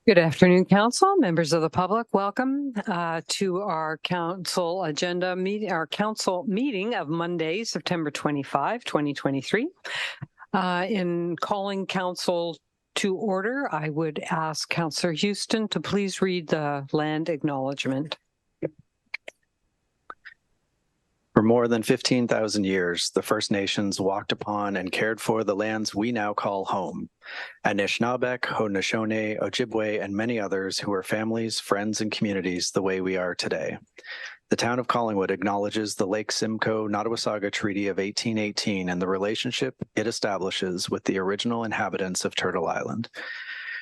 Good afternoon, Council, members of the public. Welcome to our council agenda meeting, our council meeting of Monday, September 25, 2023. In calling council to order, I would ask Councillor Houston to please read the land acknowledgement. For more than 15,000 years, the First Nations walked upon and cared for the lands we now call home. Anishinaabeg, Haudenosaunee, Ojibwe, and many others who are families, friends, and communities the way we are today. The town of Collingwood acknowledges the Lake Simcoe-Nottawasaga Treaty of 1818 and the relationship it establishes with the original inhabitants of Turtle Island.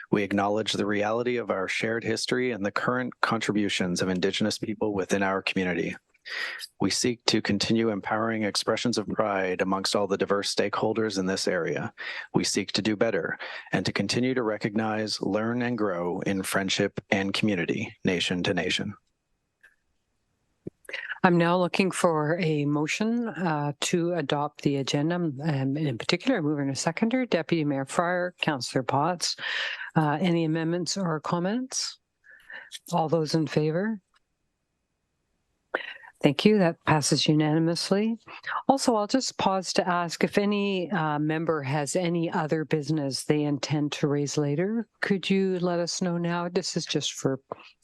We acknowledge the reality of our shared history and the current contributions of Indigenous people within our community. We seek to continue empowering expressions of pride amongst all the diverse stakeholders in this area. We seek to do better and to continue to recognize, learn, and grow in friendship and community, nation to nation. I'm now looking for a motion to adopt the agenda, and in particular, moving to seconder, Deputy Mayor Fryer, Councillor Potts. Any amendments or comments? All those in favor? Thank you. That passes unanimously. Also, I'll just pause to ask if any member has any other business they intend to raise later. Could you let us know now? This is just for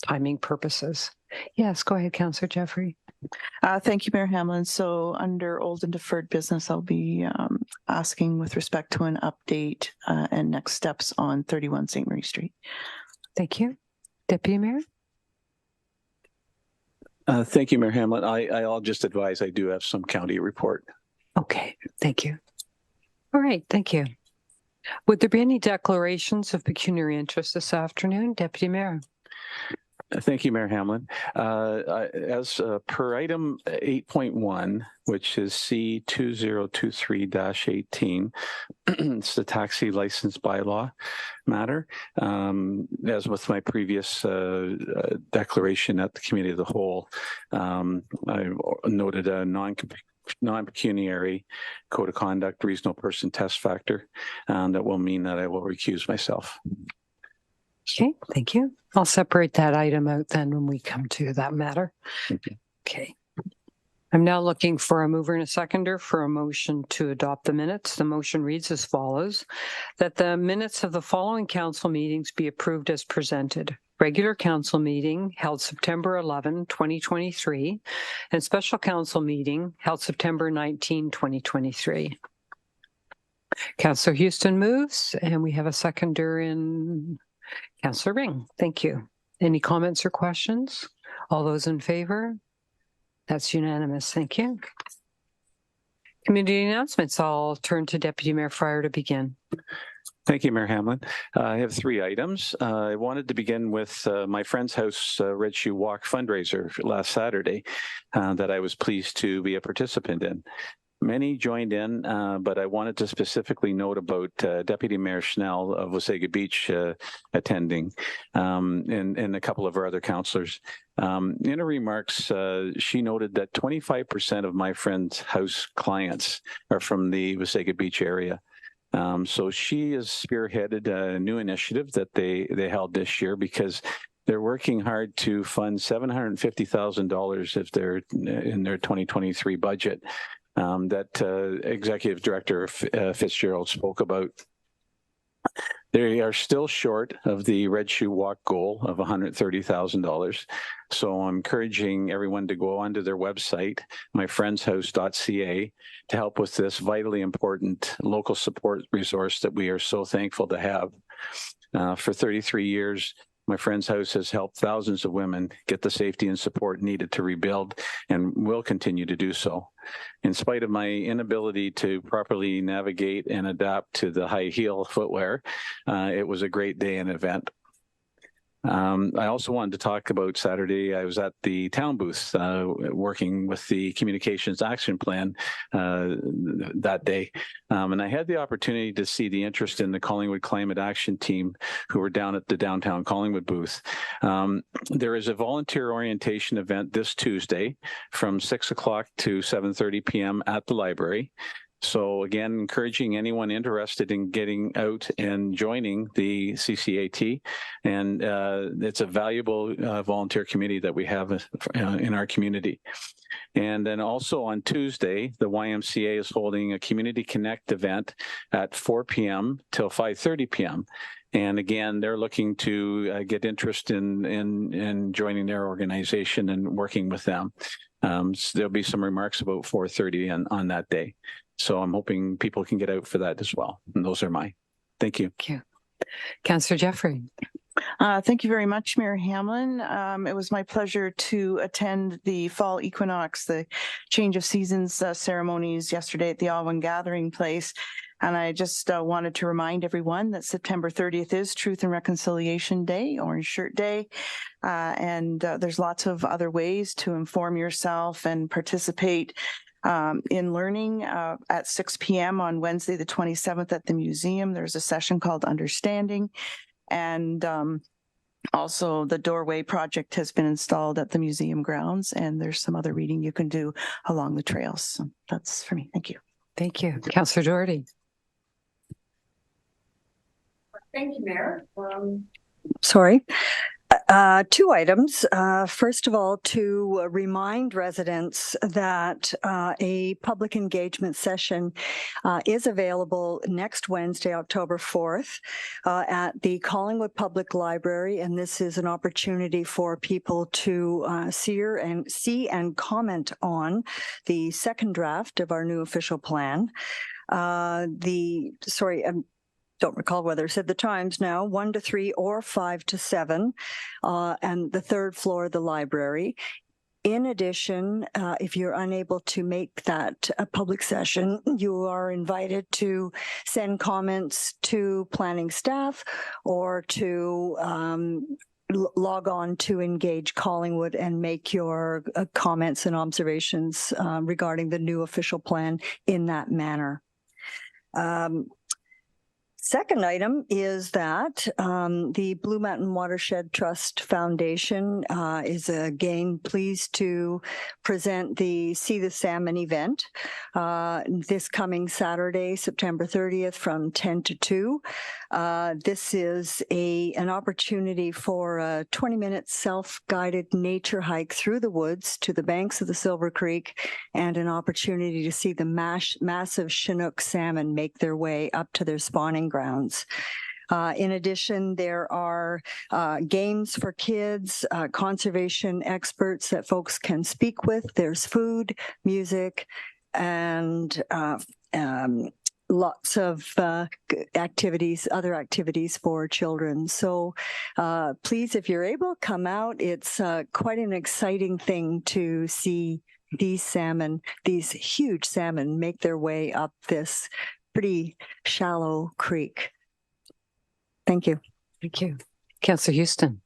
timing purposes. Yes, go ahead, Councillor Jeffrey. Thank you, Mayor Hamlin. So under old and deferred business, I'll be asking with respect to an update and next steps on 31 St. Marie Street. Thank you. Deputy Mayor? Thank you, Mayor Hamlin. I'll just advise I do have some county report. Okay, thank you. All right, thank you. Would there be any declarations of pecuniary interest this afternoon, Deputy Mayor? Thank you, Mayor Hamlin. As per item 8.1, which is C2023-18, it's the taxi license bylaw matter. As with my previous declaration at the Committee of the Whole, I noted a non-pecuniary code of conduct reasonable person test factor, and that will mean that I will recuse myself. Okay, thank you. I'll separate that item out then when we come to that matter. Okay. I'm now looking for a mover and a seconder for a motion to adopt the minutes. The motion reads as follows: that the minutes of the following council meetings be approved as presented. Regular council meeting held September 11, 2023, and special council meeting held September 19, 2023. Councillor Houston moves, and we have a seconder in Councillor Ring. Thank you. Any comments or questions? All those in favor? That's unanimous. Thank you. Community announcements. I'll turn to Deputy Mayor Fryer to begin. Thank you, Mayor Hamlin. I have 3 items. I wanted to begin with my friend's house Red Shoe Walk fundraiser last Saturday that I was pleased to be a participant in. Many joined in, but I wanted to specifically note about Deputy Mayor Schnell of Wasaga Beach attending, and a couple of our other councillors. In her remarks, she noted that 25% of my friend's house clients are from the Wasaga Beach area. So she has spearheaded a new initiative that they held this year, because they're working hard to fund $750,000 if they're in their 2023 budget. That Executive Director Fitzgerald spoke about. They are still short of the Red Shoe Walk goal of $130,000. So I'm encouraging everyone to go onto their website, myfriendshouse.ca, to help with this vitally important local support resource that we are so thankful to have. For 33 years, My Friend's House has helped thousands of women get the safety and support needed to rebuild, and will continue to do so. In spite of my inability to properly navigate and adapt to the high heel footwear, it was a great day and event. I also wanted to talk about Saturday. I was at the town booth working with the Communications Action Plan that day. And I had the opportunity to see the interest in the Collingwood Climate Action Team who were down at the downtown Collingwood booth. There is a volunteer orientation event this Tuesday from 6 o'clock to 7:30 p.m. at the library. So again, encouraging anyone interested in getting out and joining the CCAT. And it's a valuable volunteer committee that we have in our community. And then also on Tuesday, the YMCA is holding a Community Connect event at 4 p.m. till 5:30 p.m. And again, they're looking to get interest in joining their organization and working with them. So there'll be some remarks about 4:30 on that day. So I'm hoping people can get out for that as well. And those are mine. Thank you. Thank you. Councillor Jeffrey. Thank you very much, Mayor Hamlin. It was my pleasure to attend the fall equinox, the change of seasons ceremonies yesterday at the Alwyn Gathering Place. And I just wanted to remind everyone that September 30th is Truth and Reconciliation Day, Orange Shirt Day. And there's lots of other ways to inform yourself and participate in learning at 6 p.m. on Wednesday, the 27th at the museum. There's a session called Understanding. And also the doorway project has been installed at the museum grounds, and there's some other reading you can do along the trails. So that's for me. Thank you. Thank you. Councillor Doherty. Thank you, Mayor. Sorry. Two items. First of all, to remind residents that a public engagement session is available next Wednesday, October 4th, at the Collingwood Public Library. And this is an opportunity for people to see and comment on the second draft of our new official plan. Don't recall whether it said the times now, 1 to 3 or 5 to 7, and the third floor of the library. In addition, if you're unable to make that a public session, you are invited to send comments to planning staff or to log on to Engage Collingwood and make your comments and observations regarding the new official plan in that manner. Second item is that the Blue Mountain Watershed Trust Foundation is again pleased to present the See the Salmon event this coming Saturday, September 30th from 10 to 2. This is an opportunity for a 20-minute self-guided nature hike through the woods to the banks of the Silver Creek, and an opportunity to see the massive Chinook salmon make their way up to their spawning grounds. In addition, there are games for kids, conservation experts that folks can speak with. There's food, music, and lots of activities, other activities for children. So please, if you're able, come out. It's quite an exciting thing to see these salmon, these huge salmon, make their way up this pretty shallow creek. Thank you. Thank you. Councillor Houston.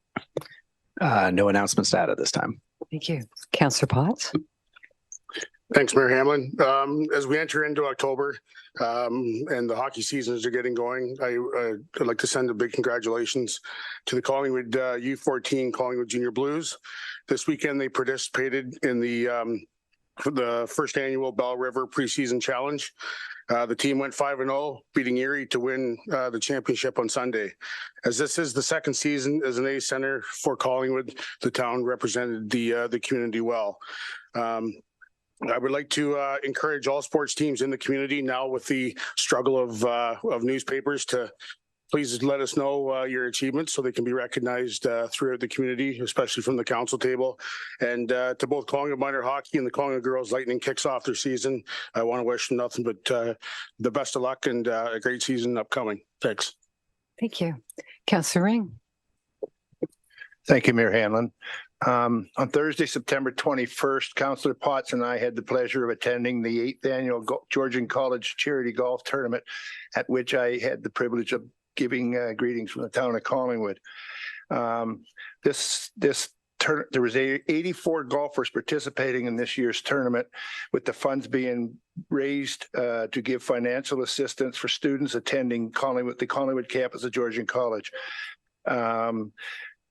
No announcements to add at this time. Thank you. Councillor Potts. Thanks, Mayor Hamlin. As we enter into October and the hockey seasons are getting going, I'd like to send a big congratulations to the Collingwood U14 Collingwood Junior Blues. This weekend, they participated in the first annual Bell River preseason challenge. The team went 5-0, beating Erie to win the championship on Sunday. As this is the second season as an A center for Collingwood, the town represented the community well. I would like to encourage all sports teams in the community now with the struggle of newspapers to please let us know your achievements so they can be recognized throughout the community, especially from the council table. And to both Collingwood Minor Hockey and the Collingwood Girls Lightning kicks off their season, I want to wish them nothing but the best of luck and a great season upcoming. Thanks. Thank you. Councillor Ring. Thank you, Mayor Hamlin. On Thursday, September 21st, Councillor Potts and I had the pleasure of attending the 8th annual Georgian College Charity Golf Tournament, at which I had the privilege of giving greetings from the town of Collingwood. There was 84 golfers participating in this year's tournament, with the funds being raised to give financial assistance for students attending the Collingwood campus of Georgian College.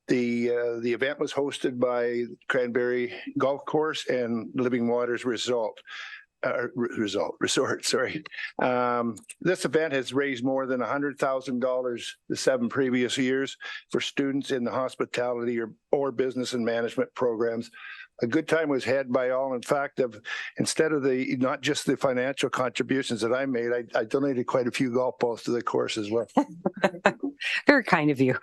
The event was hosted by Cranberry Golf Course and Living Waters Resort. resort. Sorry. This event has raised more than $100,000 the 7 previous years for students in the hospitality or business and management programs. A good time was had by all. In fact, instead of not just the financial contributions that I made, I donated quite a few golf balls to the course as well. Very kind of you.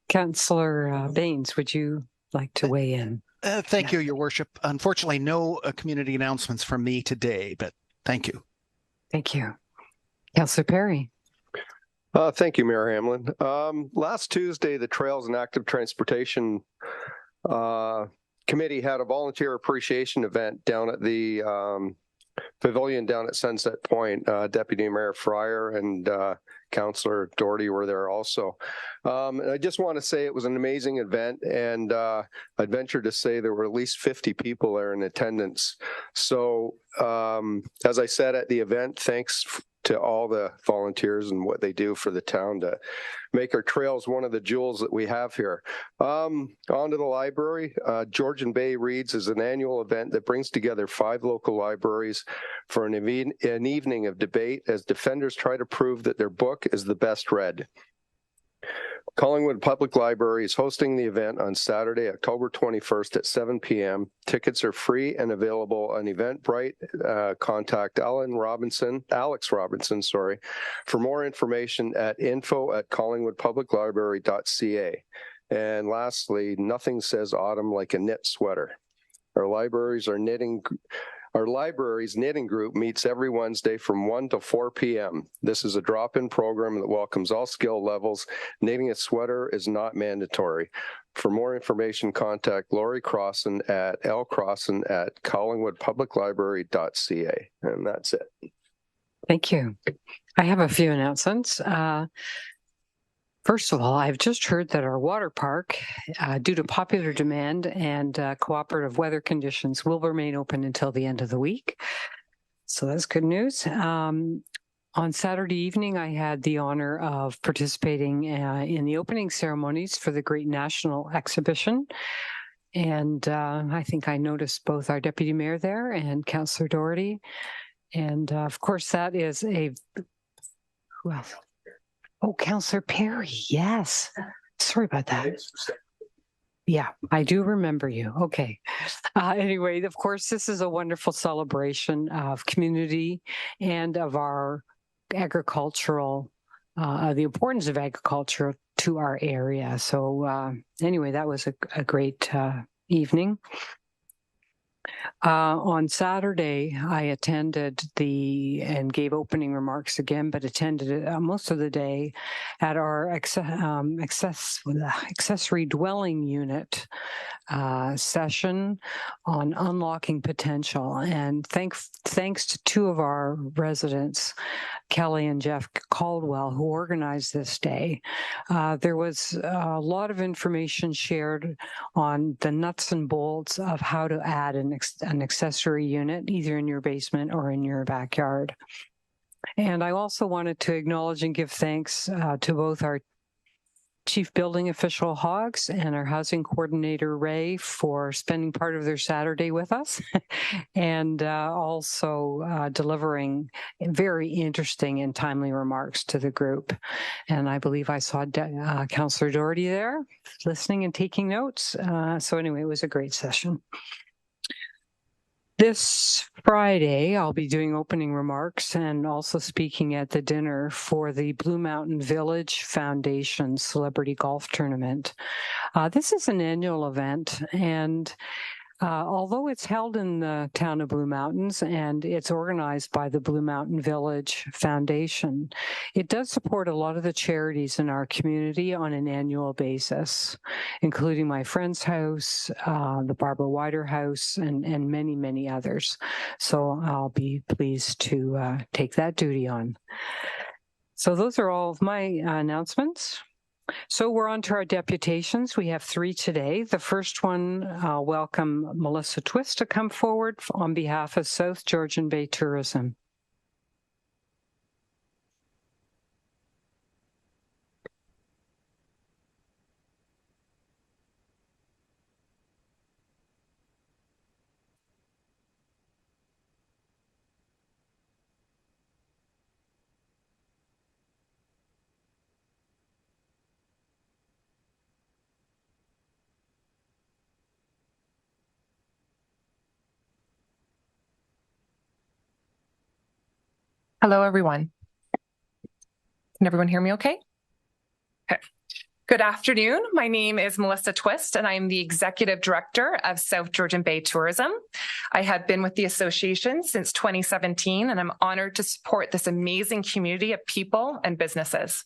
Councillor Baines, would you like to weigh in? Thank you, Your Worship. Unfortunately, no community announcements from me today, but thank you. Thank you. Councillor Perry. Thank you, Mayor Hamlin. Last Tuesday, the Trails and Active Transportation Committee had a volunteer appreciation event down at the pavilion down at Sunset Point. Deputy Mayor Fryer and Councillor Doherty were there also. And I just want to say it was an amazing event, and I'd venture to say there were at least 50 people there in attendance. So as I said at the event, thanks to all the volunteers and what they do for the town to make our trails one of the jewels that we have here. On to the library. Georgian Bay Reads is an annual event that brings together 5 local libraries for an evening of debate as defenders try to prove that their book is the best read. Collingwood Public Library is hosting the event on Saturday, October 21st at 7 p.m. Tickets are free and available on Eventbrite. Contact Alex Robinson, for more information at info@collingwoodpubliclibrary.ca. And lastly, nothing says autumn like a knit sweater. Our library's knitting group meets every Wednesday from 1 to 4 p.m. This is a drop-in program that welcomes all skill levels. Knitting a sweater is not mandatory. For more information, contact Lori Crossan at lcrossan@collingwoodpubliclibrary.ca. And that's it. Thank you. I have a few announcements. First of all, I've just heard that our water park, due to popular demand and cooperative weather conditions, will remain open until the end of the week. So that's good news. On Saturday evening, I had the honor of participating in the opening ceremonies for the Great National Exhibition. And I think I noticed both our Deputy Mayor there and Councillor Doherty. And of course, that is who else? Oh, Councillor Perry, yes. Sorry about that. Yeah, I do remember you. Okay. Anyway, of course, this is a wonderful celebration of community and of our agricultural, the importance of agriculture to our area. So anyway, that was a great evening. On Saturday, I attended and gave opening remarks again, but attended most of the day at our accessory dwelling unit session on unlocking potential. And thanks to 2 of our residents, Kelly and Jeff Caldwell, who organized this day. There was a lot of information shared on the nuts and bolts of how to add an accessory unit, either in your basement or in your backyard. And I also wanted to acknowledge and give thanks to both our Chief Building Official Hoggs and our Housing Coordinator Ray for spending part of their Saturday with us and also delivering very interesting and timely remarks to the group. And I believe I saw Councillor Doherty there listening and taking notes. So anyway, it was a great session. This Friday, I'll be doing opening remarks and also speaking at the dinner for the Blue Mountain Village Foundation Celebrity Golf Tournament. This is an annual event, and although it's held in the town of Blue Mountains and it's organized by the Blue Mountain Village Foundation, it does support a lot of the charities in our community on an annual basis, including My Friend's House, the Barbara Wider House, and many, many others. So I'll be pleased to take that duty on. So those are all of my announcements. So we're on to our deputations. We have 3 today. The first one, I'll welcome Melissa Twist to come forward on behalf of South Georgian Bay Tourism. Hello, everyone. Can everyone hear me okay? Okay. Good afternoon. My name is Melissa Twist, and I am the Executive Director of South Georgian Bay Tourism. I have been with the association since 2017, and I'm honored to support this amazing community of people and businesses.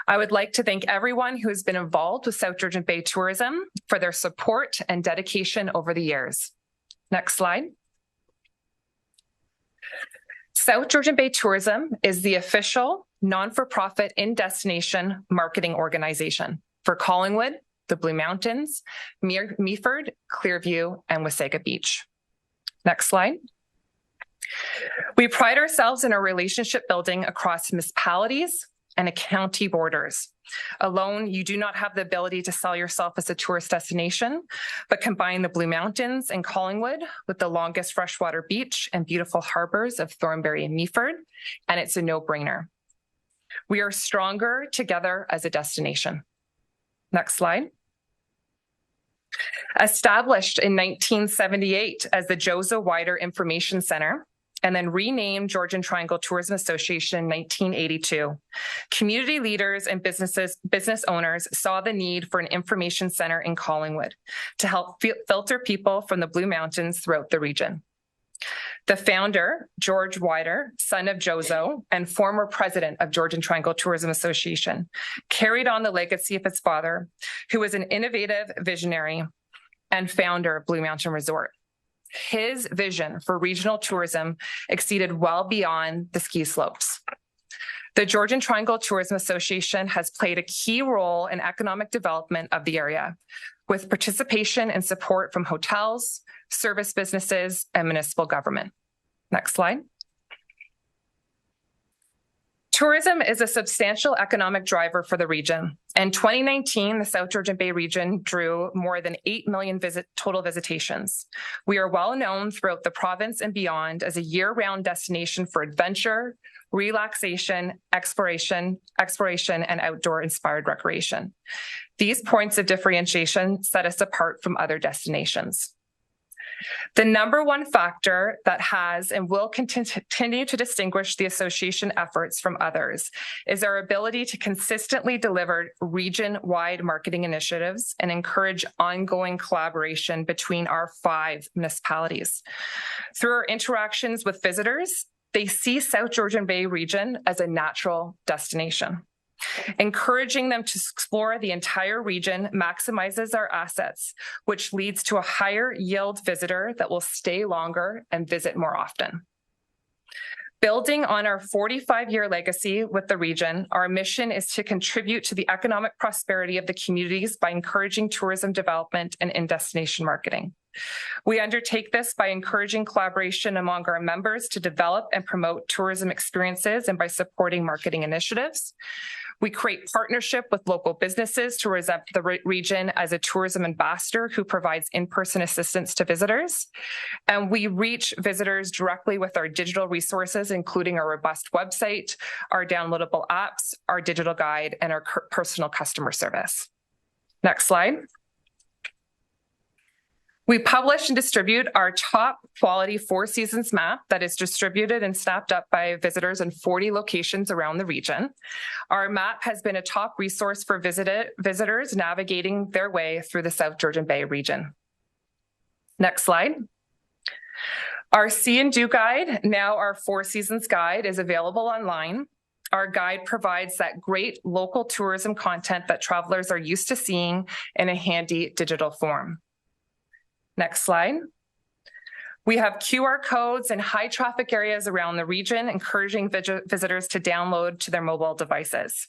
I would like to thank everyone who has been involved with South Georgian Bay Tourism for their support and dedication over the years. Next slide. South Georgian Bay Tourism is the official non-for-profit in-destination marketing organization for Collingwood, the Blue Mountains, Meaford, Clearview, and Wasaga Beach. Next slide. We pride ourselves in our relationship building across municipalities and county borders. Alone, you do not have the ability to sell yourself as a tourist destination, but combine the Blue Mountains and Collingwood with the longest freshwater beach and beautiful harbors of Thornbury and Meaford, and it's a no-brainer. We are stronger together as a destination. Next slide. Established in 1978 as the Jozo Wider Information Center, and then renamed Georgian Triangle Tourism Association in 1982. Community leaders and business owners saw the need for an information center in Collingwood to help filter people from the Blue Mountains throughout the region. The founder, George Wider, son of Jozo and former president of Georgian Triangle Tourism Association, carried on the legacy of his father, who was an innovative visionary and founder of Blue Mountain Resort. His vision for regional tourism exceeded well beyond the ski slopes. The Georgian Triangle Tourism Association has played a key role in economic development of the area, with participation and support from hotels, service businesses, and municipal government. Next slide. Tourism is a substantial economic driver for the region. In 2019, the South Georgian Bay region drew more than 8 million total visitations. We are well known throughout the province and beyond as a year-round destination for adventure, relaxation, exploration, and outdoor-inspired recreation. These points of differentiation set us apart from other destinations. The number one factor that has and will continue to distinguish the association efforts from others is our ability to consistently deliver region-wide marketing initiatives and encourage ongoing collaboration between our 5 municipalities. Through our interactions with visitors, they see South Georgian Bay region as a natural destination. Encouraging them to explore the entire region maximizes our assets, which leads to a higher yield visitor that will stay longer and visit more often. Building on our 45-year legacy with the region, our mission is to contribute to the economic prosperity of the communities by encouraging tourism development and in-destination marketing. We undertake this by encouraging collaboration among our members to develop and promote tourism experiences and by supporting marketing initiatives. We create partnership with local businesses to represent the region as a tourism ambassador who provides in-person assistance to visitors. And we reach visitors directly with our digital resources, including our robust website, our downloadable apps, our digital guide, and our personal customer service. Next slide. We publish and distribute our top quality 4 seasons map that is distributed and snapped up by visitors in 40 locations around the region. Our map has been a top resource for visitors navigating their way through the South Georgian Bay region. Next slide. Our See and Do guide, now our 4 seasons guide, is available online. Our guide provides that great local tourism content that travelers are used to seeing in a handy digital form. Next slide. We have QR codes in high traffic areas around the region, encouraging visitors to download to their mobile devices.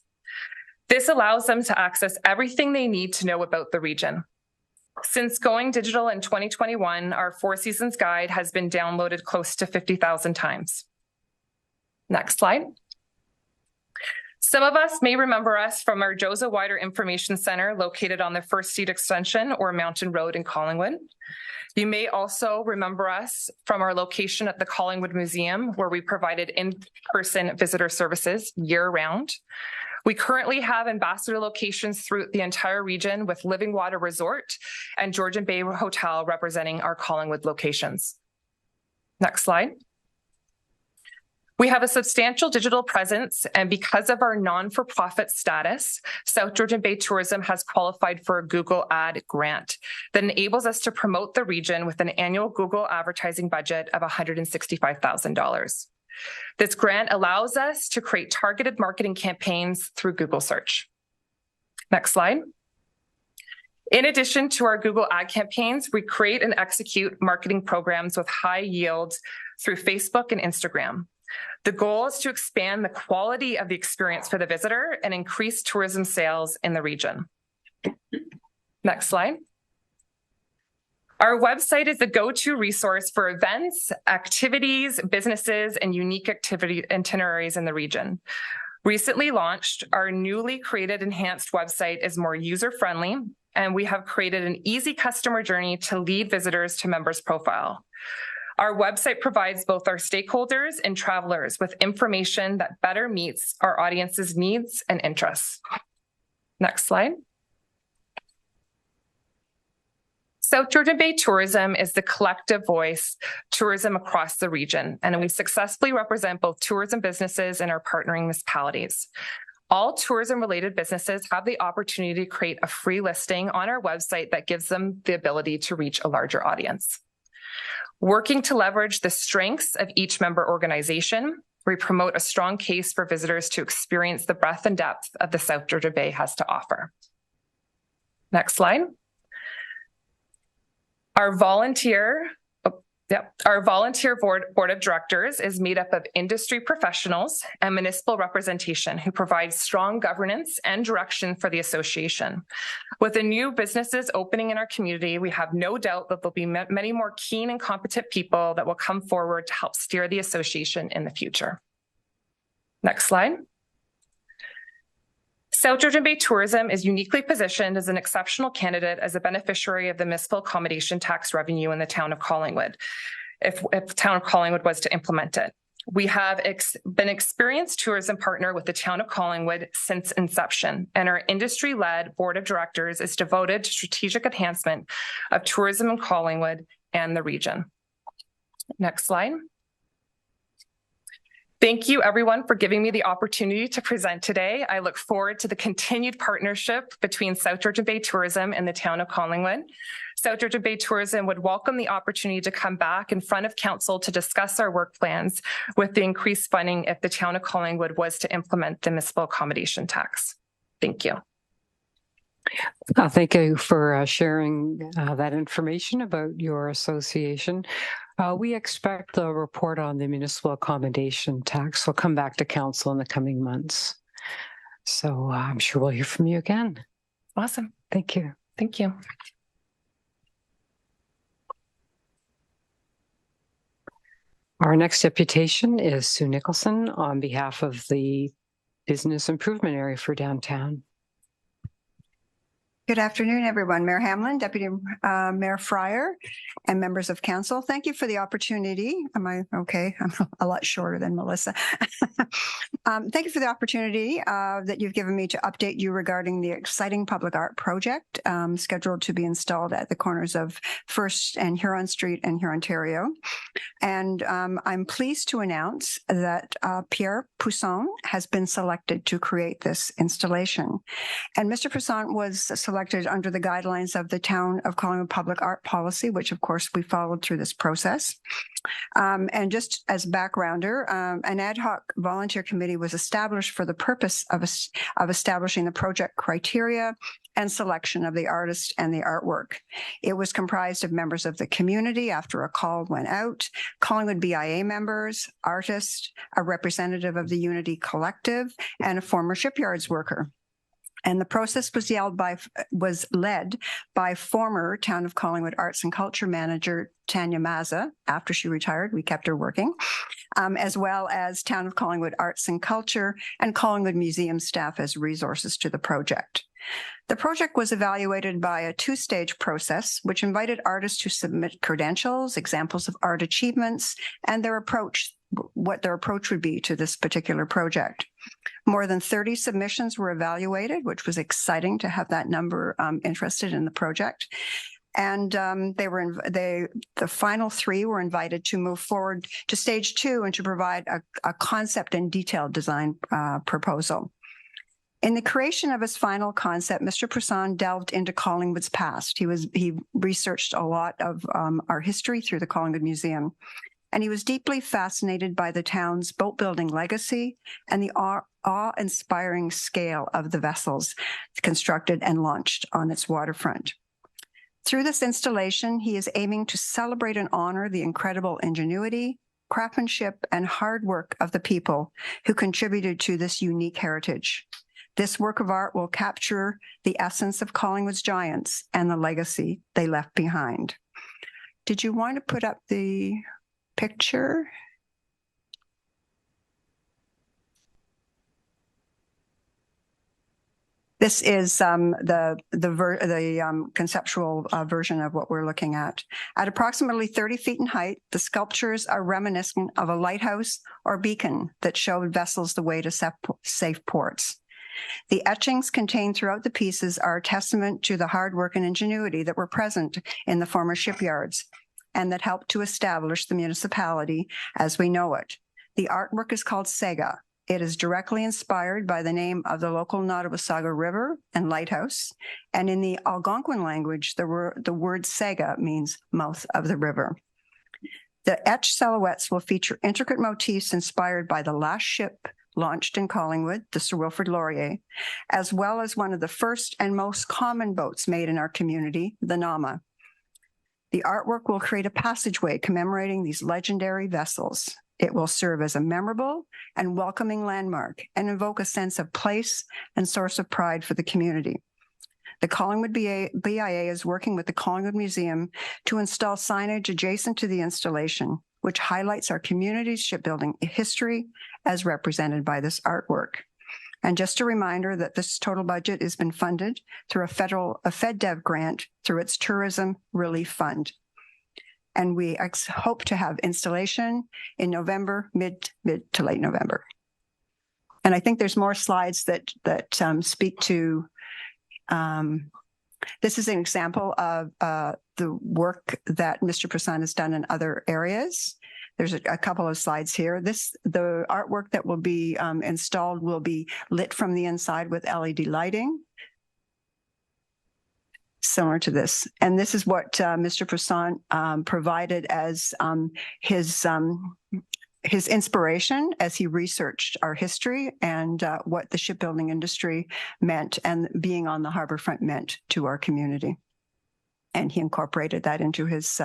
This allows them to access everything they need to know about the region. Since going digital in 2021, our 4 seasons guide has been downloaded close to 50,000 times. Next slide. Some of us may remember us from our Jozo Wider Information Center located on the First Street Extension or Mountain Road in Collingwood. You may also remember us from our location at the Collingwood Museum, where we provided in-person visitor services year-round. We currently have ambassador locations throughout the entire region with Living Water Resort and Georgian Bay Hotel representing our Collingwood locations. Next slide. We have a substantial digital presence, and because of our non-for-profit status, South Georgian Bay Tourism has qualified for a Google Ad grant that enables us to promote the region with an annual Google advertising budget of $165,000. This grant allows us to create targeted marketing campaigns through Google search. Next slide. In addition to our Google ad campaigns, we create and execute marketing programs with high yields through Facebook and Instagram. The goal is to expand the quality of the experience for the visitor and increase tourism sales in the region. Next slide. Our website is the go-to resource for events, activities, businesses, and unique activity itineraries in the region. Recently launched, our newly created enhanced website is more user-friendly, and we have created an easy customer journey to lead visitors to members' profile. Our website provides both our stakeholders and travelers with information that better meets our audience's needs and interests. Next slide. South Georgian Bay Tourism is the collective voice tourism across the region, and we successfully represent both tourism businesses and our partnering municipalities. All tourism-related businesses have the opportunity to create a free listing on our website that gives them the ability to reach a larger audience. Working to leverage the strengths of each member organization, we promote a strong case for visitors to experience the breadth and depth of the South Georgian Bay has to offer. Next slide. Our volunteer board of directors is made up of industry professionals and municipal representation who provide strong governance and direction for the association. With the new businesses opening in our community, we have no doubt that there'll be many more keen and competent people that will come forward to help steer the association in the future. Next slide. South Georgian Bay Tourism is uniquely positioned as an exceptional candidate as a beneficiary of the municipal accommodation tax revenue in the town of Collingwood, if the town of Collingwood was to implement it. We have been an experienced tourism partner with the town of Collingwood since inception, and our industry-led board of directors is devoted to strategic enhancement of tourism in Collingwood and the region. Next slide. Thank you, everyone, for giving me the opportunity to present today. I look forward to the continued partnership between South Georgian Bay Tourism and the town of Collingwood. South Georgian Bay Tourism would welcome the opportunity to come back in front of council to discuss our work plans with the increased funding if the town of Collingwood was to implement the municipal accommodation tax. Thank you. Thank you for sharing that information about your association. We expect the report on the municipal accommodation tax will come back to council in the coming months. So I'm sure we'll hear from you again. Awesome. Thank you. Thank you. Our next deputation is Sue Nicholson on behalf of the Business Improvement Area for Downtown. Good afternoon, everyone. Mayor Hamlin, Deputy Mayor Fryer, and members of council. Thank you for the opportunity. Am I okay? I'm a lot shorter than Melissa. Thank you for the opportunity that you've given me to update you regarding the exciting public art project scheduled to be installed at the corners of First and Huron Street in Hurontario. And I'm pleased to announce that Pierre Poussin has been selected to create this installation. And Mr. Poussin was selected under the guidelines of the Town of Collingwood Public Art Policy, which of course we followed through this process. And just as backgrounder, an ad hoc volunteer committee was established for the purpose of establishing the project criteria and selection of the artist and the artwork. It was comprised of members of the community after a call went out, Collingwood BIA members, artists, a representative of the Unity Collective, and a former shipyards worker. And the process was led by former Town of Collingwood Arts and Culture Manager Tanya Mazza. After she retired, we kept her working, as well as Town of Collingwood Arts and Culture and Collingwood Museum staff as resources to the project. The project was evaluated by a two-stage process, which invited artists to submit credentials, examples of art achievements, and what their approach would be to this particular project. More than 30 submissions were evaluated, which was exciting to have that number interested in the project. And the final three were invited to move forward to stage 2 and to provide a concept and detailed design proposal. In the creation of his final concept, Mr. Poussin delved into Collingwood's past. He researched a lot of our history through the Collingwood Museum, and he was deeply fascinated by the town's boat building legacy and the awe-inspiring scale of the vessels constructed and launched on its waterfront. Through this installation, he is aiming to celebrate and honor the incredible ingenuity, craftsmanship, and hard work of the people who contributed to this unique heritage. This work of art will capture the essence of Collingwood's giants and the legacy they left behind. Did you want to put up the picture? This is the conceptual version of what we're looking at. At approximately 30 feet in height, the sculptures are reminiscent of a lighthouse or beacon that showed vessels the way to safe ports. The etchings contained throughout the pieces are a testament to the hard work and ingenuity that were present in the former shipyards and that helped to establish the municipality as we know it. The artwork is called Sega. It is directly inspired by the name of the local Nottawasaga River and lighthouse, and in the Algonquin language, the word Sega means mouth of the river. The etched silhouettes will feature intricate motifs inspired by the last ship launched in Collingwood, the Sir Wilfrid Laurier, as well as one of the first and most common boats made in our community, the Nama. The artwork will create a passageway commemorating these legendary vessels. It will serve as a memorable and welcoming landmark and invoke a sense of place and source of pride for the community. The Collingwood BIA is working with the Collingwood Museum to install signage adjacent to the installation, which highlights our community's shipbuilding history as represented by this artwork. And just a reminder that this total budget has been funded through a FedDev grant through its Tourism Relief Fund. And we hope to have installation in November, mid to late November. And I think there's more slides that speak to, this is an example of the work that Mr. Poussin has done in other areas. There's a couple of slides here. The artwork that will be installed will be lit from the inside with LED lighting, similar to this. And this is what Mr. Poussin provided as his inspiration as he researched our history and what the shipbuilding industry meant and being on the harbor front meant to our community. And he incorporated that into his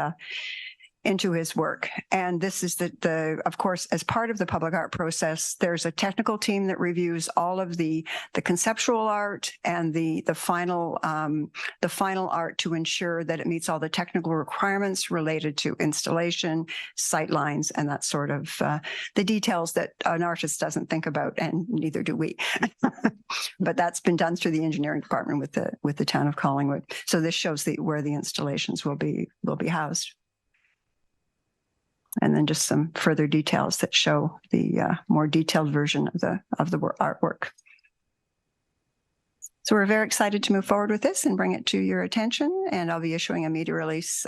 work. And this is of course, as part of the public art process, there's a technical team that reviews all of the conceptual art and the final art to ensure that it meets all the technical requirements related to installation, sight lines, and that sort of the details that an artist doesn't think about, and neither do we. But that's been done through the engineering department with the town of Collingwood. So this shows where the installations will be housed. And then just some further details that show the more detailed version of the artwork. So we're very excited to move forward with this and bring it to your attention. And I'll be issuing a media release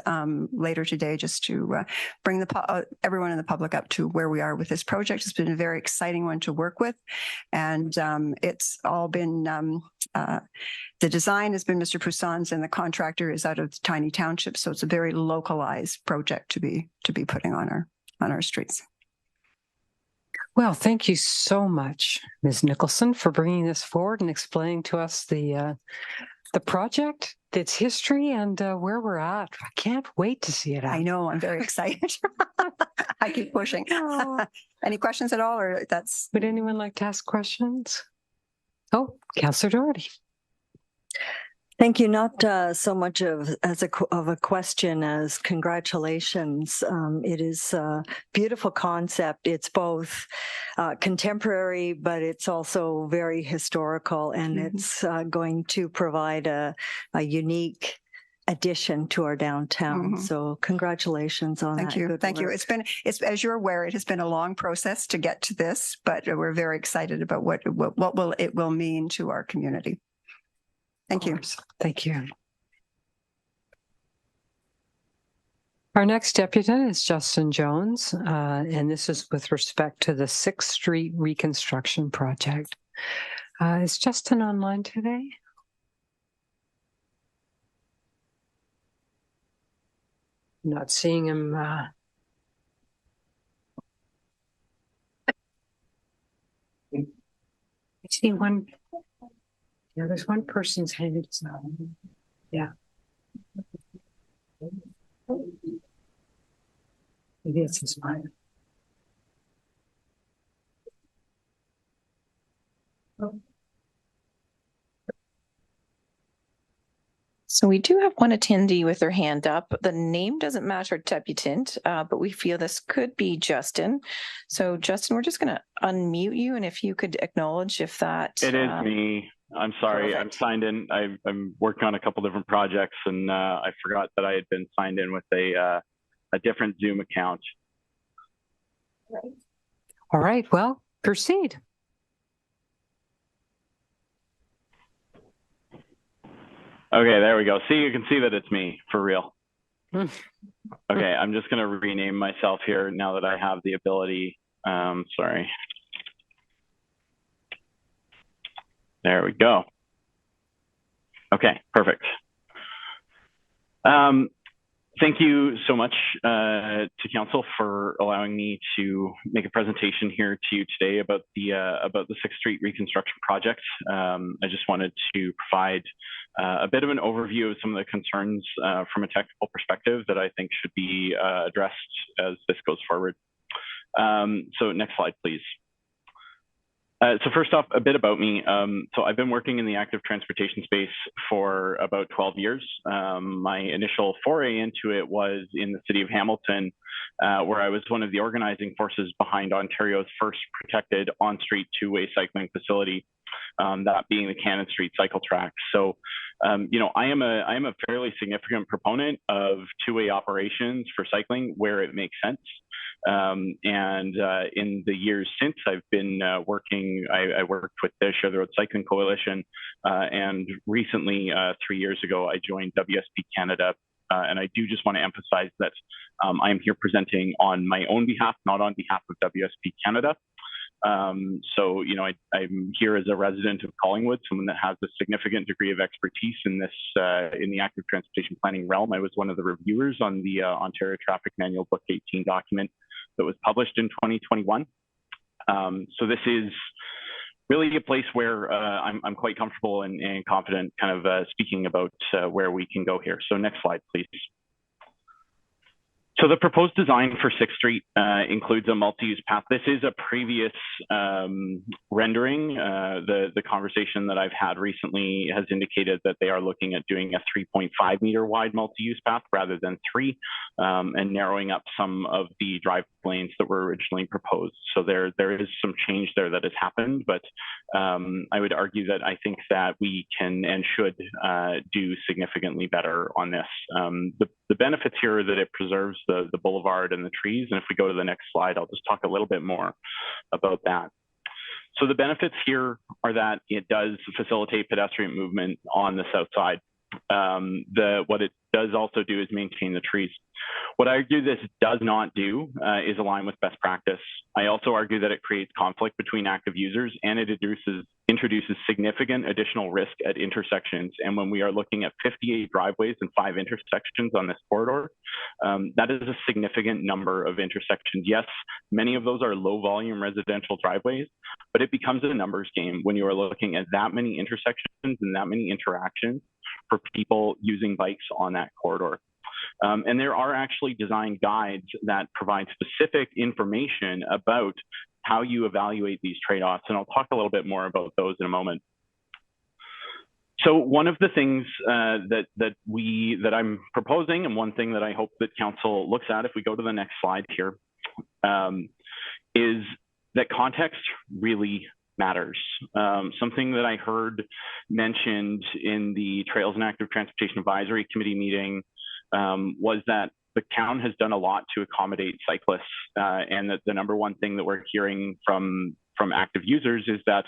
later today just to bring everyone in the public up to where we are with this project. It's been a very exciting one to work with. And it's all been, the design has been Mr. Poussin's and the contractor is out of Tiny Township. So it's a very localized project to be putting on our streets. Well, thank you so much, Ms. Nicholson, for bringing this forward and explaining to us the project, its history, and where we're at. I can't wait to see it out. I know, I'm very excited. I keep pushing. Any questions at all, or that's? Would anyone like to ask questions? Oh, Councillor Doherty. Thank you. Not so much of a question as congratulations. It is a beautiful concept. It's both contemporary, but it's also very historical, and it's going to provide a unique addition to our downtown. So congratulations on that. Thank you. Thank you. It's as you're aware, it has been a long process to get to this, but we're very excited about what it will mean to our community. Thank you. Thank you. Our next deputant is Justin Jones, and this is with respect to the 6th Street Reconstruction Project. Is Justin online today? Not seeing him. I see one. Yeah, there's one person's hand. Yeah. Maybe it's his mind. So we do have one attendee with their hand up. The name doesn't match our deputant, but we feel this could be Justin. So Justin, we're just going to unmute you, and if you could acknowledge if that. It is me. I'm sorry. Perfect. I'm signed in. I'm working on a couple different projects, and I forgot that I had been signed in with a different Zoom account. All right. Well, proceed. Okay, there we go. See, you can see that it's me for real. Okay, I'm just going to rename myself here now that I have the ability. Sorry. There we go. Okay, perfect. Thank you so much to Council for allowing me to make a presentation here to you today about the 6th Street Reconstruction Project. I just wanted to provide a bit of an overview of some of the concerns from a technical perspective that I think should be addressed as this goes forward. So next slide, please. So first off, a bit about me. So I've been working in the active transportation space for about 12 years. My initial foray into it was in the city of Hamilton, where I was one of the organizing forces behind Ontario's first protected on-street two-way cycling facility, that being the Cannon Street cycle track. So, you know, I am a fairly significant proponent of two-way operations for cycling where it makes sense. In the years since I've been working, I worked with the Share the Road Cycling Coalition, and recently, 3 years ago, I joined WSP Canada. And I do just want to emphasize that I am here presenting on my own behalf, not on behalf of WSP Canada. So, you know, I'm here as a resident of Collingwood, someone that has a significant degree of expertise in this, in the active transportation planning realm. I was one of the reviewers on the Ontario Traffic Manual Book 18 document that was published in 2021. So this is really a place where I'm quite comfortable and confident kind of speaking about where we can go here. So next slide, please. So the proposed design for 6th Street includes a multi-use path. This is a previous rendering. The conversation that I've had recently has indicated that they are looking at doing a 3.5 meter wide multi-use path rather than 3, and narrowing up some of the drive lanes that were originally proposed. So there is some change there that has happened, but I would argue that I think that we can and should do significantly better on this. The benefits here are that it preserves the boulevard and the trees. And if we go to the next slide, I'll just talk a little bit more about that. So the benefits here are that it does facilitate pedestrian movement on the south side. What it does also do is maintain the trees. What I argue this does not do is align with best practice. I also argue that it creates conflict between active users, and it introduces significant additional risk at intersections. And when we are looking at 58 driveways and 5 intersections on this corridor, that is a significant number of intersections. Yes, many of those are low volume residential driveways, but it becomes a numbers game when you are looking at that many intersections and that many interactions for people using bikes on that corridor. And there are actually design guides that provide specific information about how you evaluate these trade-offs. And I'll talk a little bit more about those in a moment. So one of the things that I'm proposing, and one thing that I hope that Council looks at if we go to the next slide here, is that context really matters. Something that I heard mentioned in the Trails and Active Transportation Advisory Committee meeting was that the town has done a lot to accommodate cyclists, and that the number one thing that we're hearing from active users is that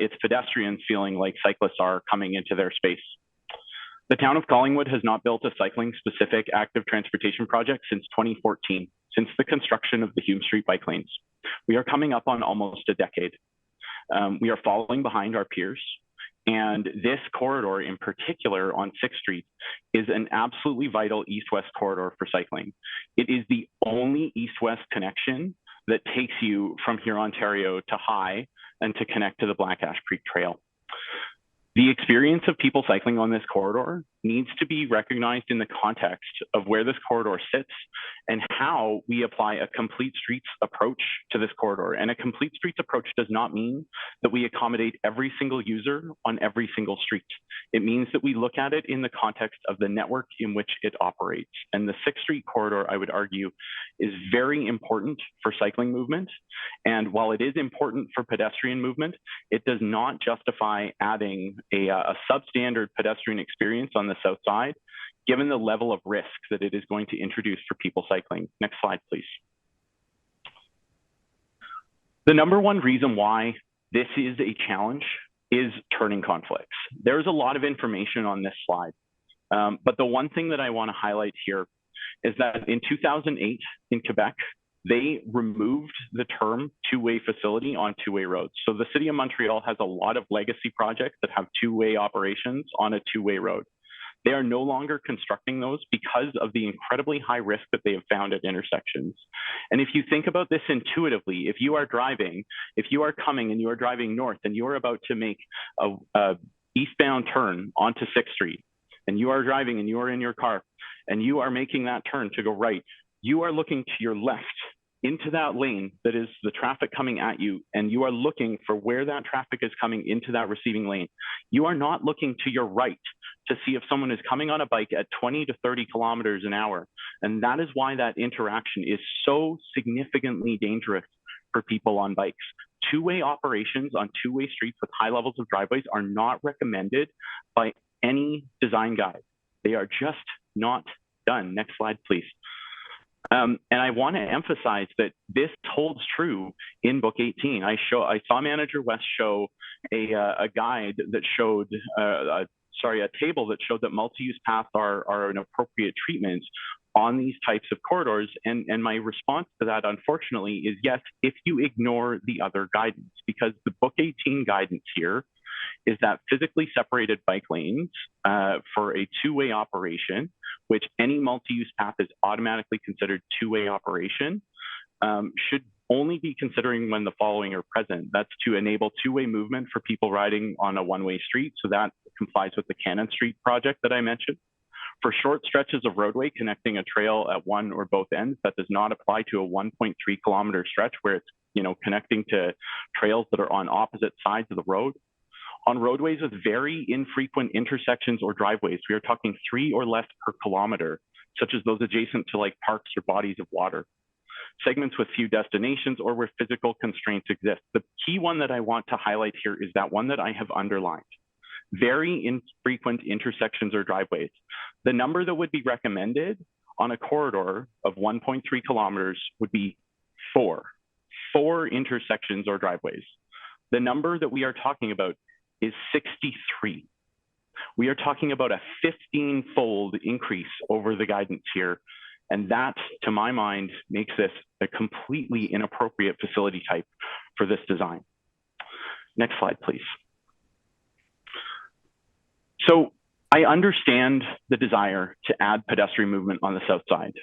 it's pedestrians feeling like cyclists are coming into their space. The town of Collingwood has not built a cycling-specific active transportation project since 2014, since the construction of the Hume Street bike lanes. We are coming up on almost a decade. We are falling behind our peers. And this corridor in particular on 6th Street is an absolutely vital east-west corridor for cycling. It is the only east-west connection that takes you from here, Ontario to High and to connect to the Black Ash Creek Trail. The experience of people cycling on this corridor needs to be recognized in the context of where this corridor sits and how we apply a complete streets approach to this corridor. And a complete streets approach does not mean that we accommodate every single user on every single street. It means that we look at it in the context of the network in which it operates. And the 6th Street corridor, I would argue, is very important for cycling movement. And while it is important for pedestrian movement, it does not justify adding a substandard pedestrian experience on the south side, given the level of risk that it is going to introduce for people cycling. Next slide, please. The number one reason why this is a challenge is turning conflicts. There's a lot of information on this slide, but the one thing that I want to highlight here is that in 2008 in Quebec, they removed the term two-way facility on two-way roads. So the city of Montreal has a lot of legacy projects that have two-way operations on a two-way road. They are no longer constructing those because of the incredibly high risk that they have found at intersections. And if you think about this intuitively, if you are driving, if you are coming and you are driving north and you are about to make a eastbound turn onto 6th Street, and you are driving and you are in your car and you are making that turn to go right, you are looking to your left into that lane that is the traffic coming at you, and you are looking for where that traffic is coming into that receiving lane. You are not looking to your right to see if someone is coming on a bike at 20 to 30 kilometers an hour. And that is why that interaction is so significantly dangerous for people on bikes. Two-way operations on two-way streets with high levels of driveways are not recommended by any design guide. They are just not done. Next slide, please. And I want to emphasize that this holds true in Book 18. I saw Manager West show a guide that showed, a table that showed that multi-use paths are an appropriate treatment on these types of corridors. And my response to that, unfortunately, is yes, if you ignore the other guidance, because the Book 18 guidance here is that physically separated bike lanes for a two-way operation, which any multi-use path is automatically considered two-way operation, should only be considering when the following are present. That's to enable two-way movement for people riding on a one-way street. So that complies with the Cannon Street project that I mentioned. For short stretches of roadway connecting a trail at one or both ends, that does not apply to a 1.3 kilometer stretch where it's connecting to trails that are on opposite sides of the road. On roadways with very infrequent intersections or driveways, we are talking 3 or less per kilometer, such as those adjacent to like parks or bodies of water. Segments with few destinations or where physical constraints exist. The key one that I want to highlight here is that one that I have underlined. Very infrequent intersections or driveways. The number that would be recommended on a corridor of 1.3 kilometers would be 4 intersections or driveways. The number that we are talking about is 63. We are talking about a 15-fold increase over the guidance here. And that, to my mind, makes this a completely inappropriate facility type for this design. Next slide, please. So I understand the desire to add pedestrian movement on the south side.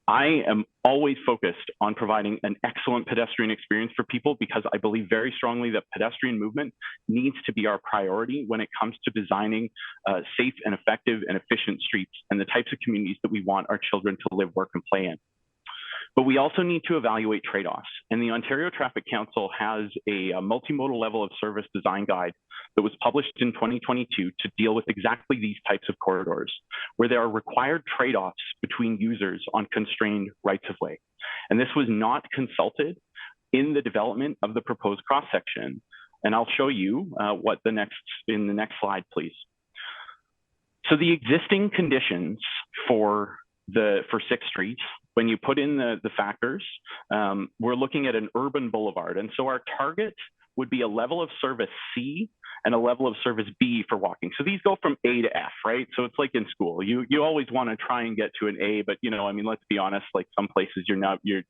I am always focused on providing an excellent pedestrian experience for people because I believe very strongly that pedestrian movement needs to be our priority when it comes to designing safe and effective and efficient streets and the types of communities that we want our children to live, work, and play in. But we also need to evaluate trade-offs. And the Ontario Traffic Council has a multimodal level of service design guide that was published in 2022 to deal with exactly these types of corridors, where there are required trade-offs between users on constrained rights-of-way. And this was not consulted in the development of the proposed cross-section. And I'll show you in the next slide, please. So the existing conditions for 6th Street, when you put in the factors, we're looking at an urban boulevard. And so our target would be a level of service C and a level of service B for walking. So these go from A to F, right? So it's like in school, you always want to try and get to an A, but I mean, let's be honest, like some places you're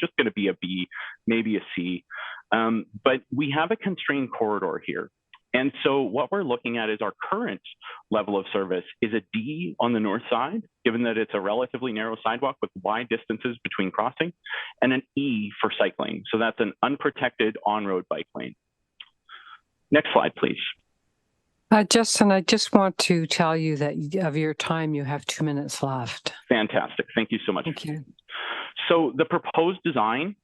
just going to be a B, maybe a C. But we have a constrained corridor here. And so what we're looking at is our current level of service is a D on the north side, given that it's a relatively narrow sidewalk with wide distances between crossing, and an E for cycling. So that's an unprotected on-road bike lane. Next slide, please. Justin, I just want to tell you that of your time, you have 2 minutes left. Fantastic. Thank you so much. Thank you. So the proposed design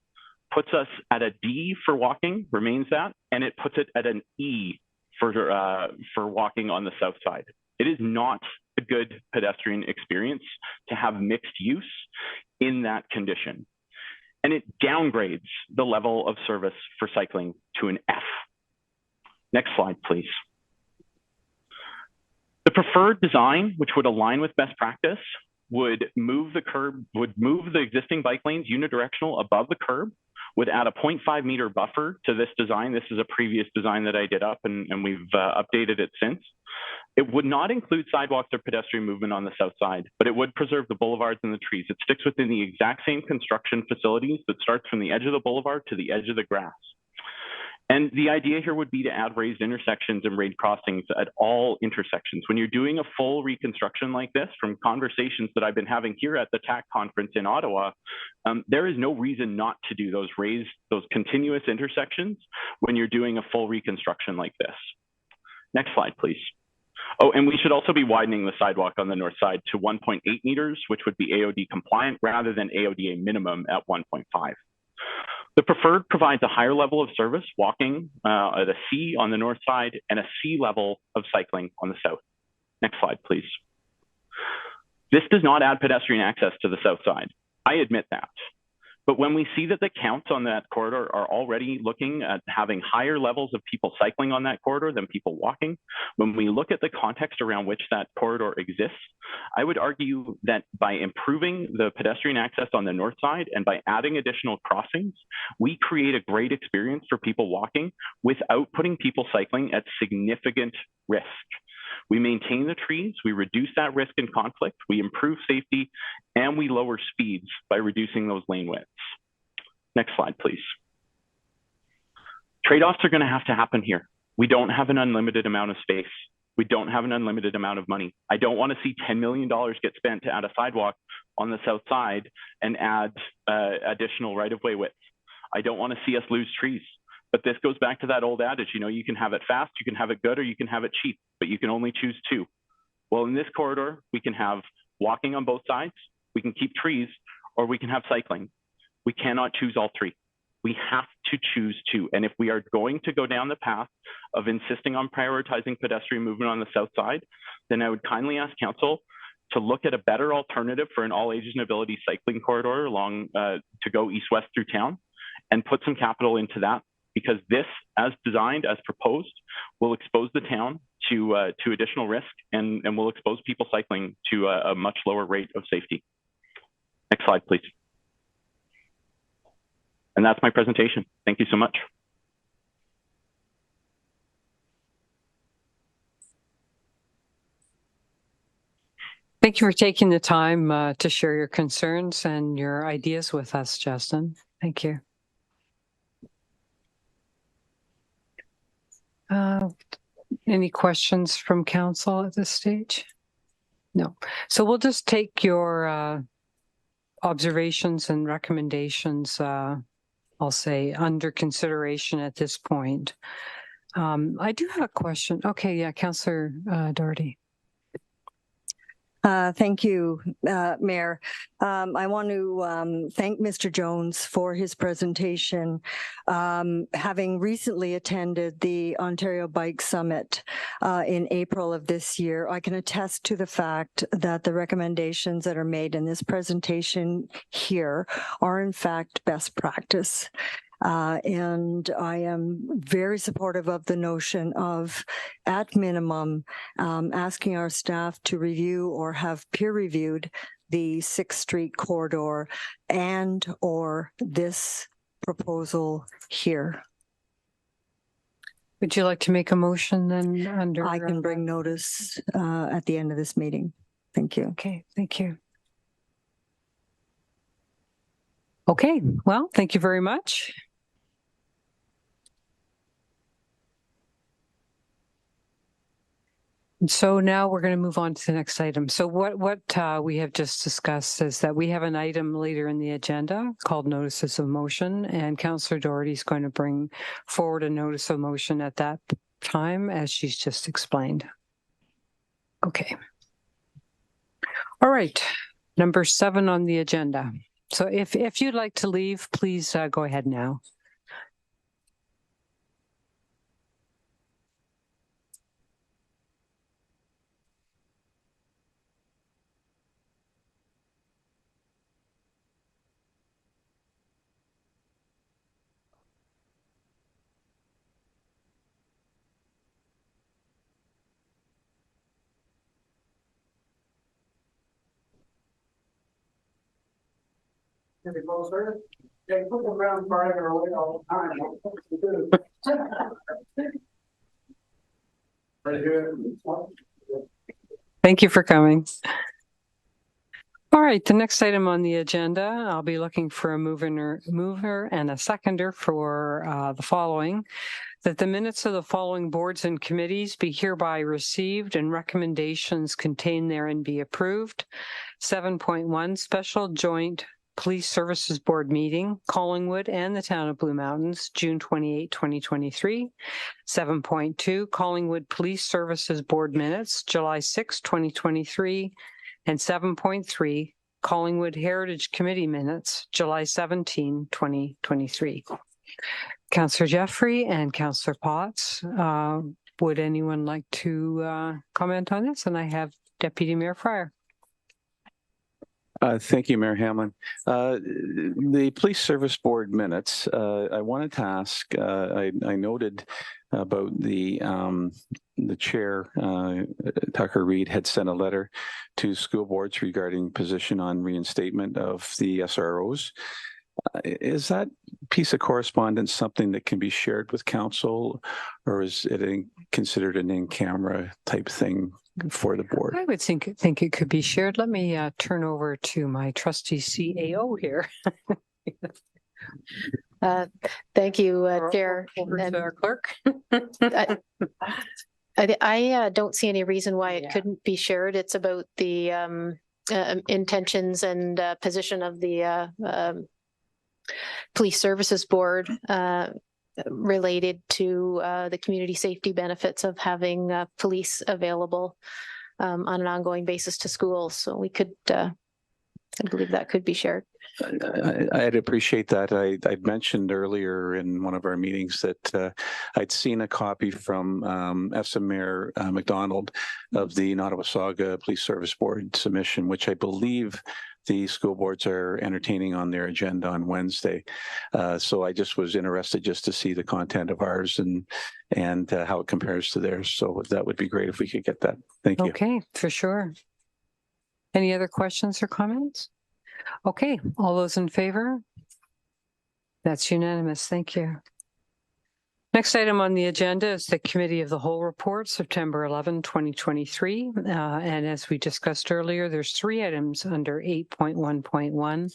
puts us at a D for walking, remains that, and it puts it at an E for walking on the south side. It is not a good pedestrian experience to have mixed use in that condition. And it downgrades the level of service for cycling to an F. Next slide, please. The preferred design, which would align with best practice, would move the existing bike lanes unidirectional above the curb, would add a 0.5 meter buffer to this design. This is a previous design that I did up and we've updated it since. It would not include sidewalks or pedestrian movement on the south side, but it would preserve the boulevards and the trees. It sticks within the exact same construction facilities that starts from the edge of the boulevard to the edge of the grass. And the idea here would be to add raised intersections and raised crossings at all intersections. When you're doing a full reconstruction like this, from conversations that I've been having here at the TAC conference in Ottawa, there is no reason not to do those continuous intersections when you're doing a full reconstruction like this. Next slide, please. Oh, and we should also be widening the sidewalk on the north side to 1.8 meters, which would be AOD compliant rather than AODA minimum at 1.5. The preferred provides a higher level of service, walking at a C on the north side and a C level of cycling on the south. Next slide, please. This does not add pedestrian access to the south side. I admit that. But when we see that the counts on that corridor are already looking at having higher levels of people cycling on that corridor than people walking, when we look at the context around which that corridor exists, I would argue that by improving the pedestrian access on the north side and by adding additional crossings, we create a great experience for people walking without putting people cycling at significant risk. We maintain the trees, we reduce that risk and conflict, we improve safety, and we lower speeds by reducing those lane widths. Next slide, please. Trade-offs are going to have to happen here. We don't have an unlimited amount of space. We don't have an unlimited amount of money. I don't want to see $10 million get spent to add a sidewalk on the south side and add additional right-of-way width. I don't want to see us lose trees. But this goes back to that old adage, you can have it fast, you can have it good, or you can have it cheap, but you can only choose two. Well, in this corridor, we can have walking on both sides, we can keep trees, or we can have cycling. We cannot choose all three. We have to choose two. And if we are going to go down the path of insisting on prioritizing pedestrian movement on the south side, then I would kindly ask council to look at a better alternative for an all ages and ability cycling corridor along to go east-west through town and put some capital into that. Because this, as designed, as proposed, will expose the town to additional risk and will expose people cycling to a much lower rate of safety. Next slide, please. And that's my presentation. Thank you so much. Thank you for taking the time to share your concerns and your ideas with us, Justin. Thank you. Any questions from council at this stage? No. So we'll just take your observations and recommendations, I'll say, under consideration at this point. I do have a question. Okay, yeah, Councillor Doherty. Thank you, Mayor. I want to thank Mr. Jones for his presentation. Having recently attended the Ontario Bike Summit in April of this year, I can attest to the fact that the recommendations that are made in this presentation here are in fact best practice. And I am very supportive of the notion of, at minimum, asking our staff to review or have peer reviewed the 6th Street corridor and or this proposal here. Would you like to make a motion then under? I can bring notice at the end of this meeting. Thank you. Okay, thank you. Okay, well, thank you very much. So now we're going to move on to the next item. So what we have just discussed is that we have an item later in the agenda called notices of motion, and Councillor Doherty is going to bring forward a notice of motion at that time, as she's just explained. Okay. All right, number 7 on the agenda. So if you'd like to leave, please go ahead now. They put them around farther away all the time. Thank you for coming. All right, the next item on the agenda, I'll be looking for a mover and a seconder for the following. That the minutes of the following boards and committees be hereby received and recommendations contained therein be approved. 7.1 Special Joint Police Services Board meeting, Collingwood and the Town of Blue Mountains, June 28, 2023. 7.2 Collingwood Police Services Board minutes, July 6, 2023. And 7.3 Collingwood Heritage Committee minutes, July 17, 2023. Councillor Jeffrey and Councillor Potts, would anyone like to comment on this? And I have Deputy Mayor Fryer. Thank you, Mayor Hamlin. The Police Service Board minutes, I wanted to ask, I noted about the chair, Tucker Reid, had sent a letter to school boards regarding position on reinstatement of the SROs. Is that piece of correspondence something that can be shared with council, or is it considered an in-camera type thing for the board? I would think it could be shared. Let me turn over to my trusty CAO here. Thank you, Chair. And our clerk. I don't see any reason why it couldn't be shared. It's about the intentions and position of the Police Services Board related to the community safety benefits of having police available on an ongoing basis to schools. So we could, I believe that could be shared. I'd appreciate that. I'd mentioned earlier in one of our meetings that I'd seen a copy from EFSA Mayor McDonald of the Nottawasaga Police Service Board submission, which I believe the school boards are entertaining on their agenda on Wednesday. So I just was interested just to see the content of ours and how it compares to theirs. So that would be great if we could get that. Thank you. Okay, for sure. Any other questions or comments? Okay, all those in favor? That's unanimous. Thank you. Next item on the agenda is the Committee of the Whole report, September 11, 2023. And as we discussed earlier, there's 3 items under 8.1.1.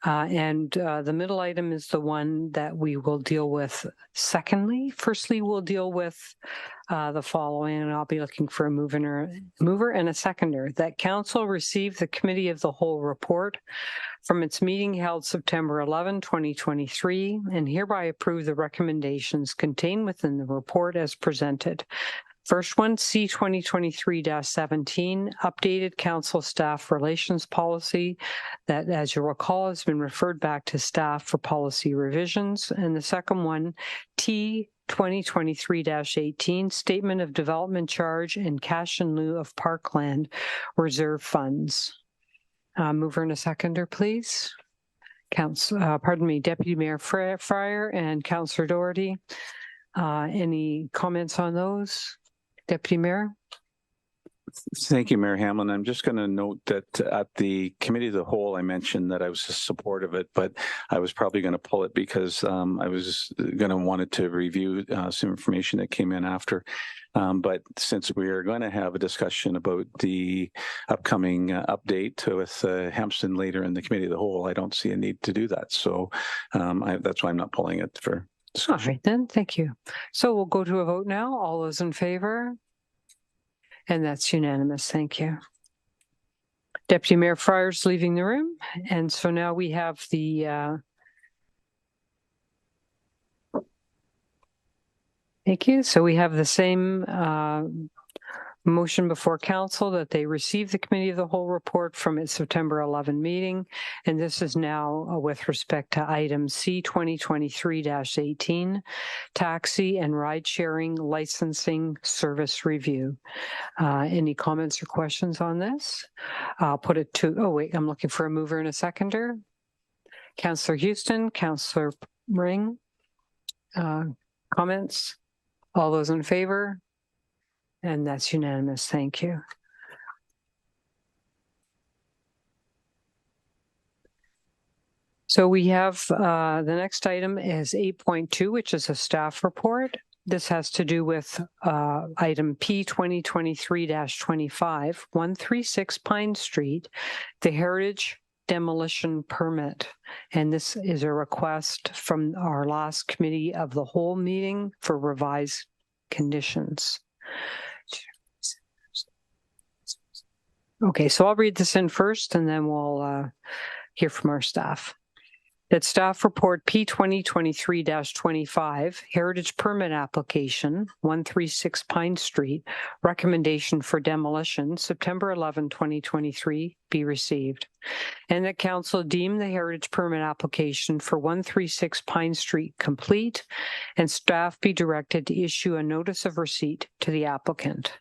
And the middle item is the one that we will deal with secondly. Firstly, we'll deal with the following, and I'll be looking for a mover and a seconder. That Council receive the Committee of the Whole report from its meeting held September 11, 2023, and hereby approve the recommendations contained within the report as presented. First one, C 2023-17, updated council staff relations policy that, as you'll recall, has been referred back to staff for policy revisions. And the second one, T 2023-18, statement of development charge and cash in lieu of parkland reserve funds. Mover and a seconder, please. Deputy Mayor Fryer and Councillor Doherty. Any comments on those? Deputy Mayor? Thank you, Mayor Hamlin. I'm just going to note that at the committee of the whole, I mentioned that I was in support of it, but I was probably going to pull it because I was going to wanted to review some information that came in after. But since we are going to have a discussion about the upcoming update with Hampton later in the committee of the whole, I don't see a need to do that. So that's why I'm not pulling it for discussion. All right then, thank you. So we'll go to a vote now. All those in favor? And that's unanimous. Thank you. Deputy Mayor Fryer's leaving the room. And so now we have the thank you. So we have the same motion before council that they receive the committee of the whole report from its September 11 meeting. And this is now with respect to item C 2023-18, taxi and ride sharing licensing service review. Any comments or questions on this? I'll put it to, oh wait, I'm looking for a mover and a seconder. Councillor Houston, Councillor Ring, comments? All those in favor? And that's unanimous. Thank you. So we have the next item is 8.2, which is a staff report. This has to do with item P 2023-25, 136 Pine Street, the Heritage Demolition Permit. And this is a request from our last committee of the whole meeting for revised conditions. Okay, so I'll read this in first and then we'll hear from our staff. That staff report P 2023-25, Heritage Permit Application, 136 Pine Street, recommendation for demolition, September 11, 2023, be received. And that council deem the Heritage Permit Application for 136 Pine Street complete and staff be directed to issue a notice of receipt to the applicant.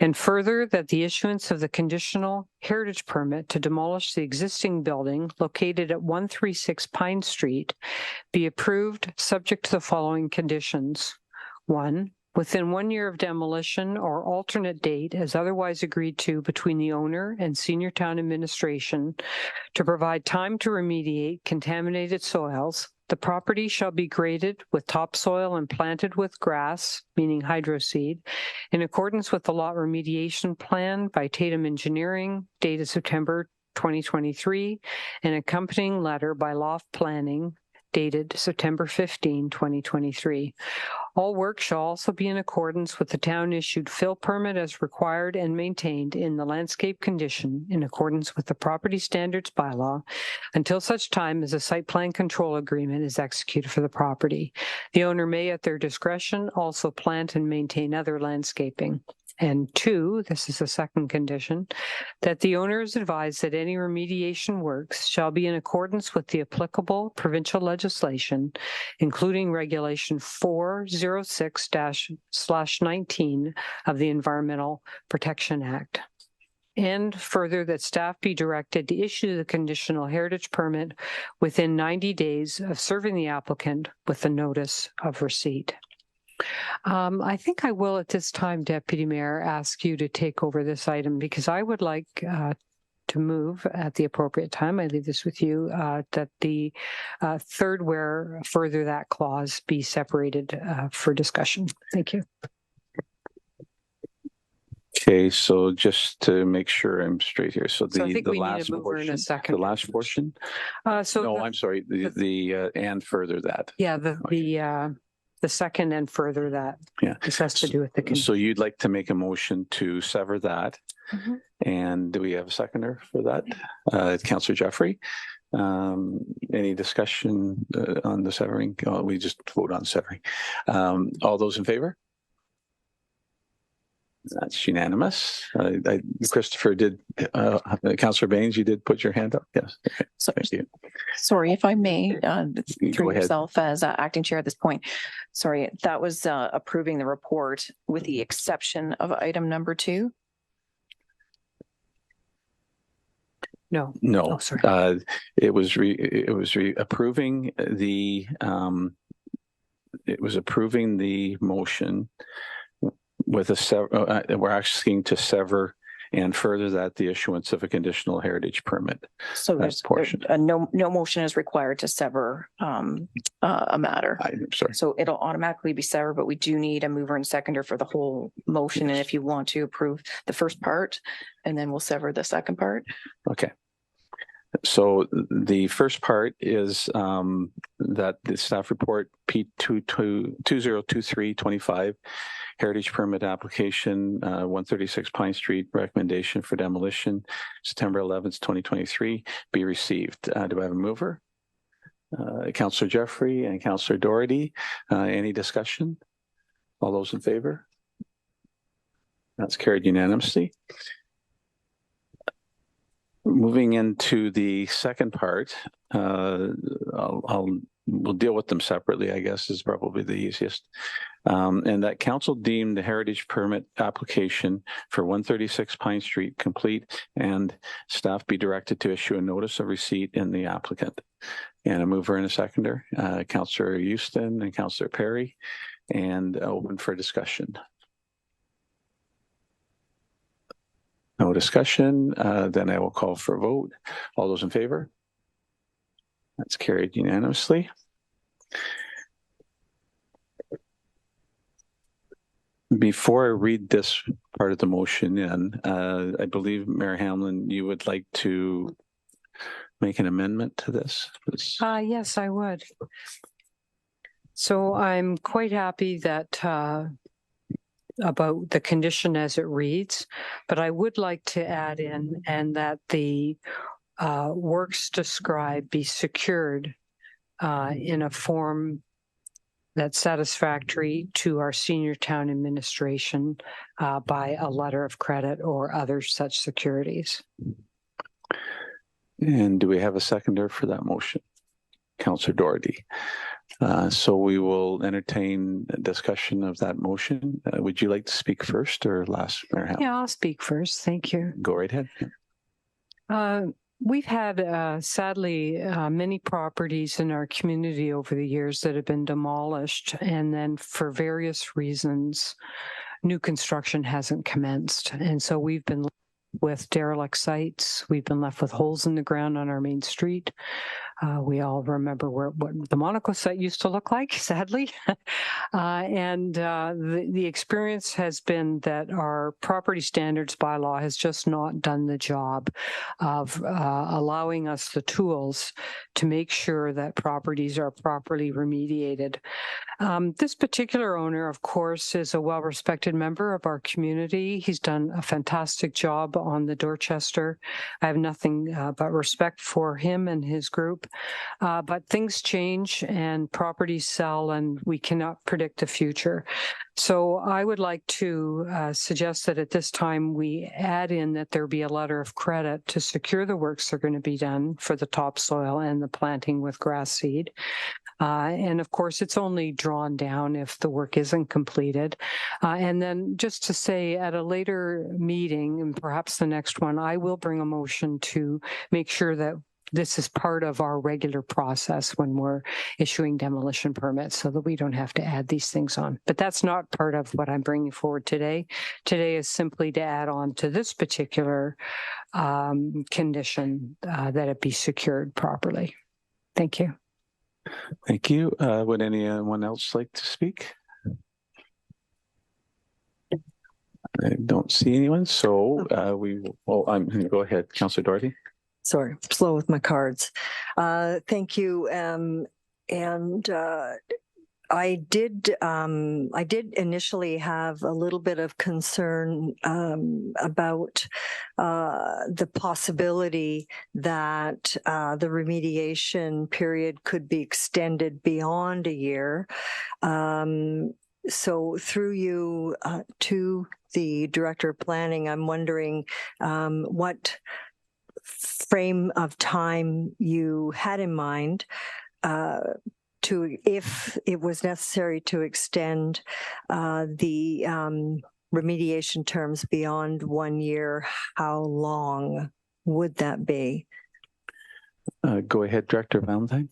And further, that the issuance of the conditional heritage permit to demolish the existing building located at 136 Pine Street be approved subject to the following conditions. 1, within 1 year of demolition or alternate date as otherwise agreed to between the owner and senior town administration to provide time to remediate contaminated soils, the property shall be graded with topsoil and planted with grass, meaning hydroseed, in accordance with the lot remediation plan by Tatum Engineering, dated September 2023, and accompanying letter by Loft Planning, dated September 15, 2023. All work shall also be in accordance with the town-issued fill permit as required and maintained in the landscape condition in accordance with the property standards bylaw until such time as a site plan control agreement is executed for the property. The owner may, at their discretion, also plant and maintain other landscaping. And 2, this is the second condition, that the owner is advised that any remediation works shall be in accordance with the applicable provincial legislation, including Regulation 406-19 of the Environmental Protection Act. And further, that staff be directed to issue the conditional heritage permit within 90 days of serving the applicant with a notice of receipt. I think I will at this time, Deputy Mayor, ask you to take over this item because I would like to move at the appropriate time. I leave this with you, that the third where further that clause be separated for discussion. Thank you. Okay, so just to make sure I'm straight here. So I think the we need last a mover in a portion, second. the last portion? No, I'm sorry, the and further that. Yeah, the second and further that. Yeah. This has to do with the. So you'd like to make a motion to sever that. Mm-hmm. And do we have a seconder for that? Councillor Jeffrey. Any discussion on the severing? We just vote on severing. All those in favor? That's unanimous. Christopher did, Councillor Baines, you did put your hand up? Yes. Okay. Thank you. Sorry, if I may, through ahead. yourself as acting chair at this point. Sorry, that was approving the report with the exception of item number 2. No. No. Oh, sorry. It was approving the it was approving the motion with we're asking to sever and further that the issuance of a conditional heritage permit. So there's no motion is required to sever a matter. I'm sorry. So it'll automatically be severed, but we do need a mover and seconder for the whole motion. And if you want to approve the first part, and then we'll sever the second part. Okay. So the first part is that the staff report P202325 heritage permit application 136 Pine Street recommendation for demolition September 11th, 2023 be received. Do I have a mover? Councillor Jeffrey and Councillor Doherty. Any discussion? All those in favor? That's carried unanimously. Moving into the second part, we'll deal with them separately, I guess, is probably the easiest. And that council deemed the heritage permit application for 136 Pine Street complete and staff be directed to issue a notice of receipt in the applicant. And a mover and a seconder, Councillor Houston and Councillor Perry, and open for discussion. No discussion, then I will call for a vote. All those in favor? That's carried unanimously. Before I read this part of the motion in, I believe, Mayor Hamlin, you would like to make an amendment to this? Yes, I would. So I'm quite happy that about the condition as it reads, but I would like to add in and that the works described be secured in a form that's satisfactory to our senior town administration by a letter of credit or other such securities. And do we have a seconder for that motion? Councillor Doherty. So we will entertain a discussion of that motion. Would you like to speak first or last, Mayor Hamlin? Yeah, I'll speak first. Thank you. Go right ahead. We've had, sadly, many properties in our community over the years that have been demolished, and then for various reasons, new construction hasn't commenced. And so we've been with derelict sites. We've been left with holes in the ground on our main street. We all remember what the Monaco site used to look like, sadly. The experience has been that our property standards bylaw has just not done the job of allowing us the tools to make sure that properties are properly remediated. This particular owner, of course, is a well-respected member of our community. He's done a fantastic job on the Dorchester. I have nothing but respect for him and his group. But things change and properties sell, and we cannot predict the future. So I would like to suggest that at this time we add in that there be a letter of credit to secure the works that are going to be done for the topsoil and the planting with grass seed. And of course, it's only drawn down if the work isn't completed. And then just to say at a later meeting, and perhaps the next one, I will bring a motion to make sure that this is part of our regular process when we're issuing demolition permits so that we don't have to add these things on. But that's not part of what I'm bringing forward today. Today is simply to add on to this particular condition that it be secured properly. Thank you. Thank you. Would anyone else like to speak? I don't see anyone, so I'm going to go ahead. Councillor Doherty. Sorry, slow with my cards. Thank you. I did initially have a little bit of concern about the possibility that the remediation period could be extended beyond a year. So through you to the Director of Planning, I'm wondering what frame of time you had in mind to, if it was necessary to extend the remediation terms beyond 1 year, how long would that be? Go ahead, Director Valentine.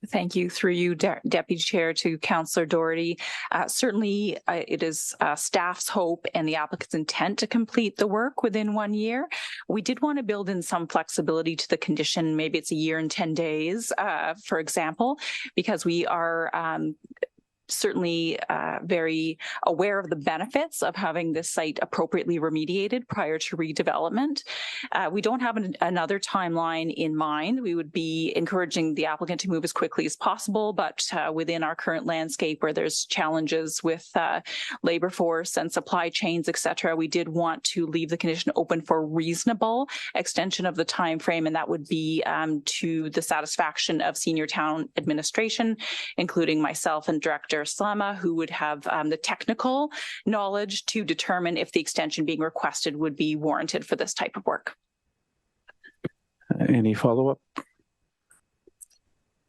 Thank you. Through you, Deputy Chair, to Councillor Doherty. Certainly, it is staff's hope and the applicant's intent to complete the work within 1 year. We did want to build in some flexibility to the condition. Maybe it's a year and 10 days, for example, because we are certainly very aware of the benefits of having this site appropriately remediated prior to redevelopment. We don't have another timeline in mind. We would be encouraging the applicant to move as quickly as possible, but within our current landscape where there's challenges with labor force and supply chains, et cetera, we did want to leave the condition open for reasonable extension of the time frame, and that would be to the satisfaction of senior town administration, including myself and Director Slama, who would have the technical knowledge to determine if the extension being requested would be warranted for this type of work. Any follow-up?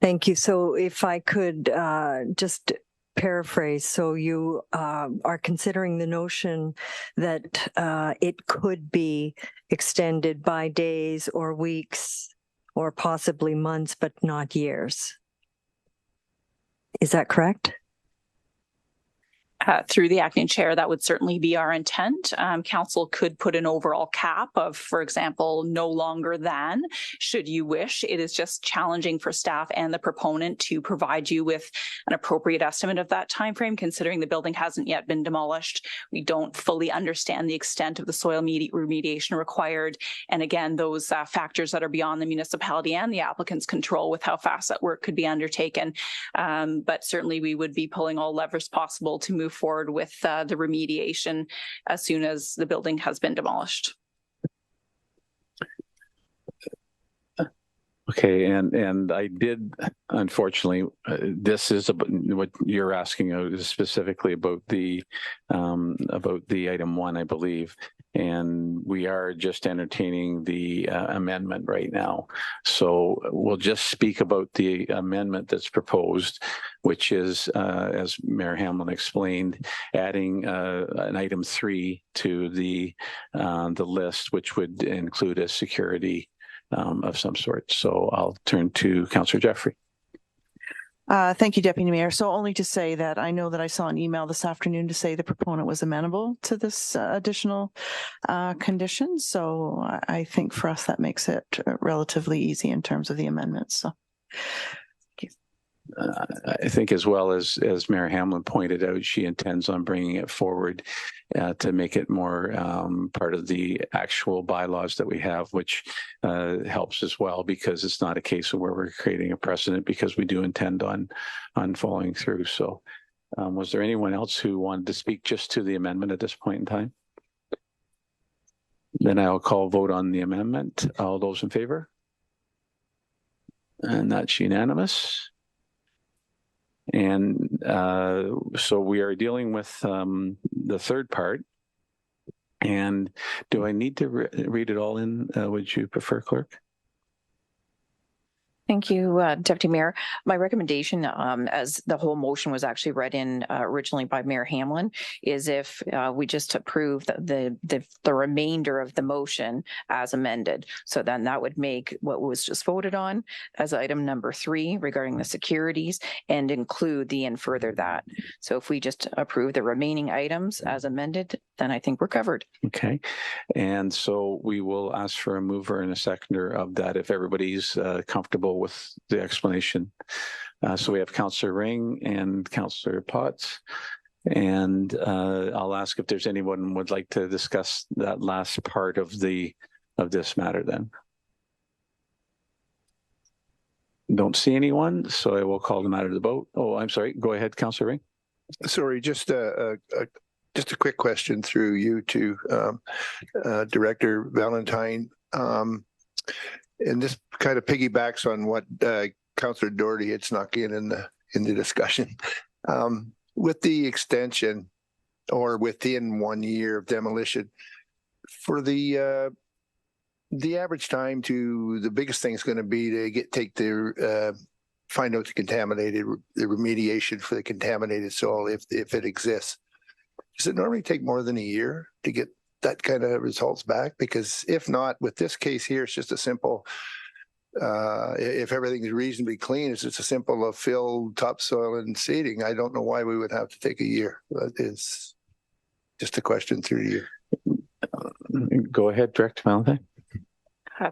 Thank you. So if I could just paraphrase, so you are considering the notion that it could be extended by days or weeks or possibly months, but not years. Is that correct? Through the acting chair, that would certainly be our intent. Council could put an overall cap of, for example, no longer than, should you wish. It is just challenging for staff and the proponent to provide you with an appropriate estimate of that timeframe, considering the building hasn't yet been demolished. We don't fully understand the extent of the soil remediation required. And again, those factors that are beyond the municipality and the applicant's control with how fast that work could be undertaken. But certainly we would be pulling all levers possible to move forward with the remediation as soon as the building has been demolished. Okay, and I did, unfortunately, this is what you're asking is specifically about the item 1, I believe, and we are just entertaining the amendment right now. So we'll just speak about the amendment that's proposed, which is, as Mayor Hamlin explained, adding an item 3 to the list, which would include a security of some sort. So I'll turn to Councillor Jeffrey. Thank you, Deputy Mayor. So only to say that I know that I saw an email this afternoon to say the proponent was amenable to this additional condition. So I think for us that makes it relatively easy in terms of the amendments. So. I think, as well as Mayor Hamlin pointed out, she intends on bringing it forward to make it more part of the actual bylaws that we have, which helps as well, because it's not a case of where we're creating a precedent, because we do intend on following through. So was there anyone else who wanted to speak just to the amendment at this point in time? Then I'll call vote on the amendment. All those in favor? And that's unanimous. And so we are dealing with the third part. And do I need to read it all in? Would you prefer, Clerk? Thank you, Deputy Mayor. My recommendation, as the whole motion was actually read in originally by Mayor Hamlin, is if we just approve the remainder of the motion as amended. So then that would make what was just voted on as item number 3 regarding the securities, and include the and further that. So if we just approve the remaining items as amended, then I think we're covered. Okay. And so we will ask for a mover and a seconder of that, if everybody's comfortable with the explanation. So we have Councillor Ring and Councillor Potts, and I'll ask if there's anyone who would like to discuss that last part of this matter then. Don't see anyone, so I will call the matter to the vote. Oh, I'm sorry. Go ahead, Councillor Ring. Sorry, just a quick question through you to Director Valentine. And this kind of piggybacks on what Councillor Doherty had snuck in the discussion. With the extension, or within 1 year of demolition, for the average time to, the biggest thing is going to be to find out the remediation for the contaminated soil if it exists. Does it normally take more than a year to get that kind of results back? Because if not, with this case here, it's just a simple if everything's reasonably clean, it's just a simple of fill, topsoil and seeding. I don't know why we would have to take a year. That is just a question through you. Go ahead, Director Malathi.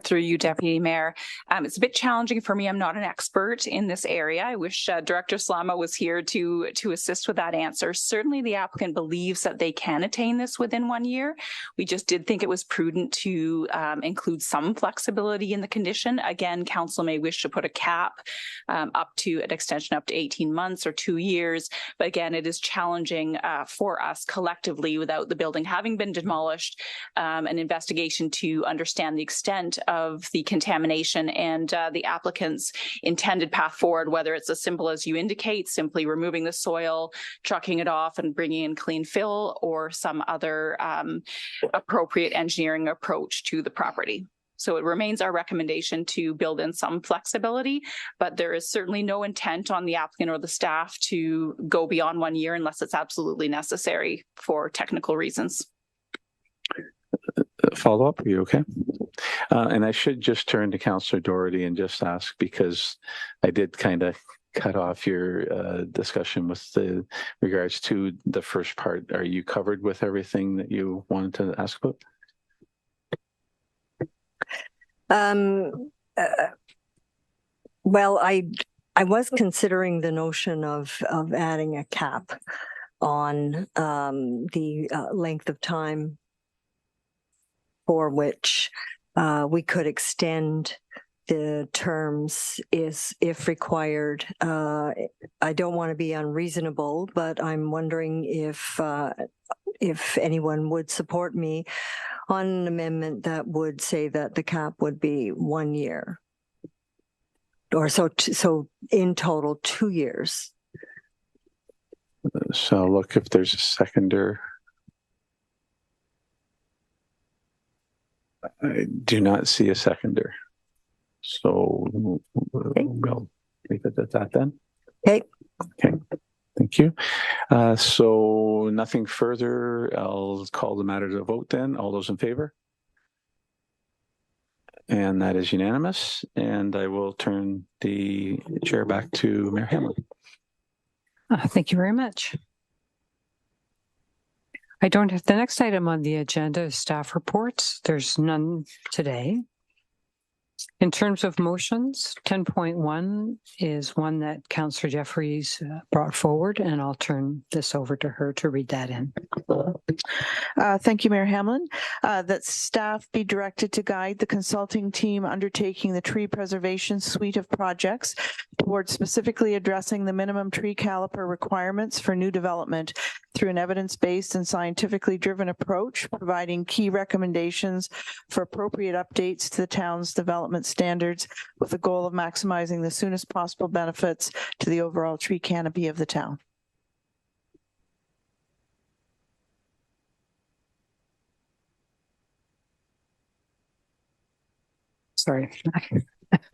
Through you, Deputy Mayor. It's a bit challenging for me. I'm not an expert in this area. I wish Director Slama was here to assist with that answer. Certainly the applicant believes that they can attain this within 1 year. We just did think it was prudent to include some flexibility in the condition. Again, council may wish to put a cap up to an extension up to 18 months or 2 years. But again, it is challenging for us collectively without the building having been demolished, an investigation to understand the extent of the contamination and the applicant's intended path forward, whether it's as simple as you indicate, simply removing the soil, trucking it off and bringing in clean fill, or some other appropriate engineering approach to the property. So it remains our recommendation to build in some flexibility, but there is certainly no intent on the applicant or the staff to go beyond 1 year unless it's absolutely necessary for technical reasons. Follow up, are you okay? And I should just turn to Councillor Doherty and just ask, because I did kind of cut off your discussion with the regards to the first part. Are you covered with everything that you wanted to ask about? Well, I was considering the notion of adding a cap on the length of time for which we could extend the terms if required. I don't want to be unreasonable, but I'm wondering if anyone would support me on an amendment that would say that the cap would be 1 year, or so in total 2 years. So look if there's a seconder. I do not see a seconder. So we'll leave it at that then. Okay. Okay. Thank you. So nothing further. I'll call the matter to vote then. All those in favor? And that is unanimous. And I will turn the chair back to Mayor Hamlin. Thank you very much. I don't have the next item on the agenda is staff reports. There's none today. In terms of motions, 10.1 is one that Councillor Jeffries brought forward, and I'll turn this over to her to read that in. Thank you, Mayor Hamlin. That staff be directed to guide the consulting team undertaking the tree preservation suite of projects towards specifically addressing the minimum tree caliper requirements for new development through an evidence-based and scientifically driven approach, providing key recommendations for appropriate updates to the town's development standards with the goal of maximizing the soonest possible benefits to the overall tree canopy of the town. Sorry.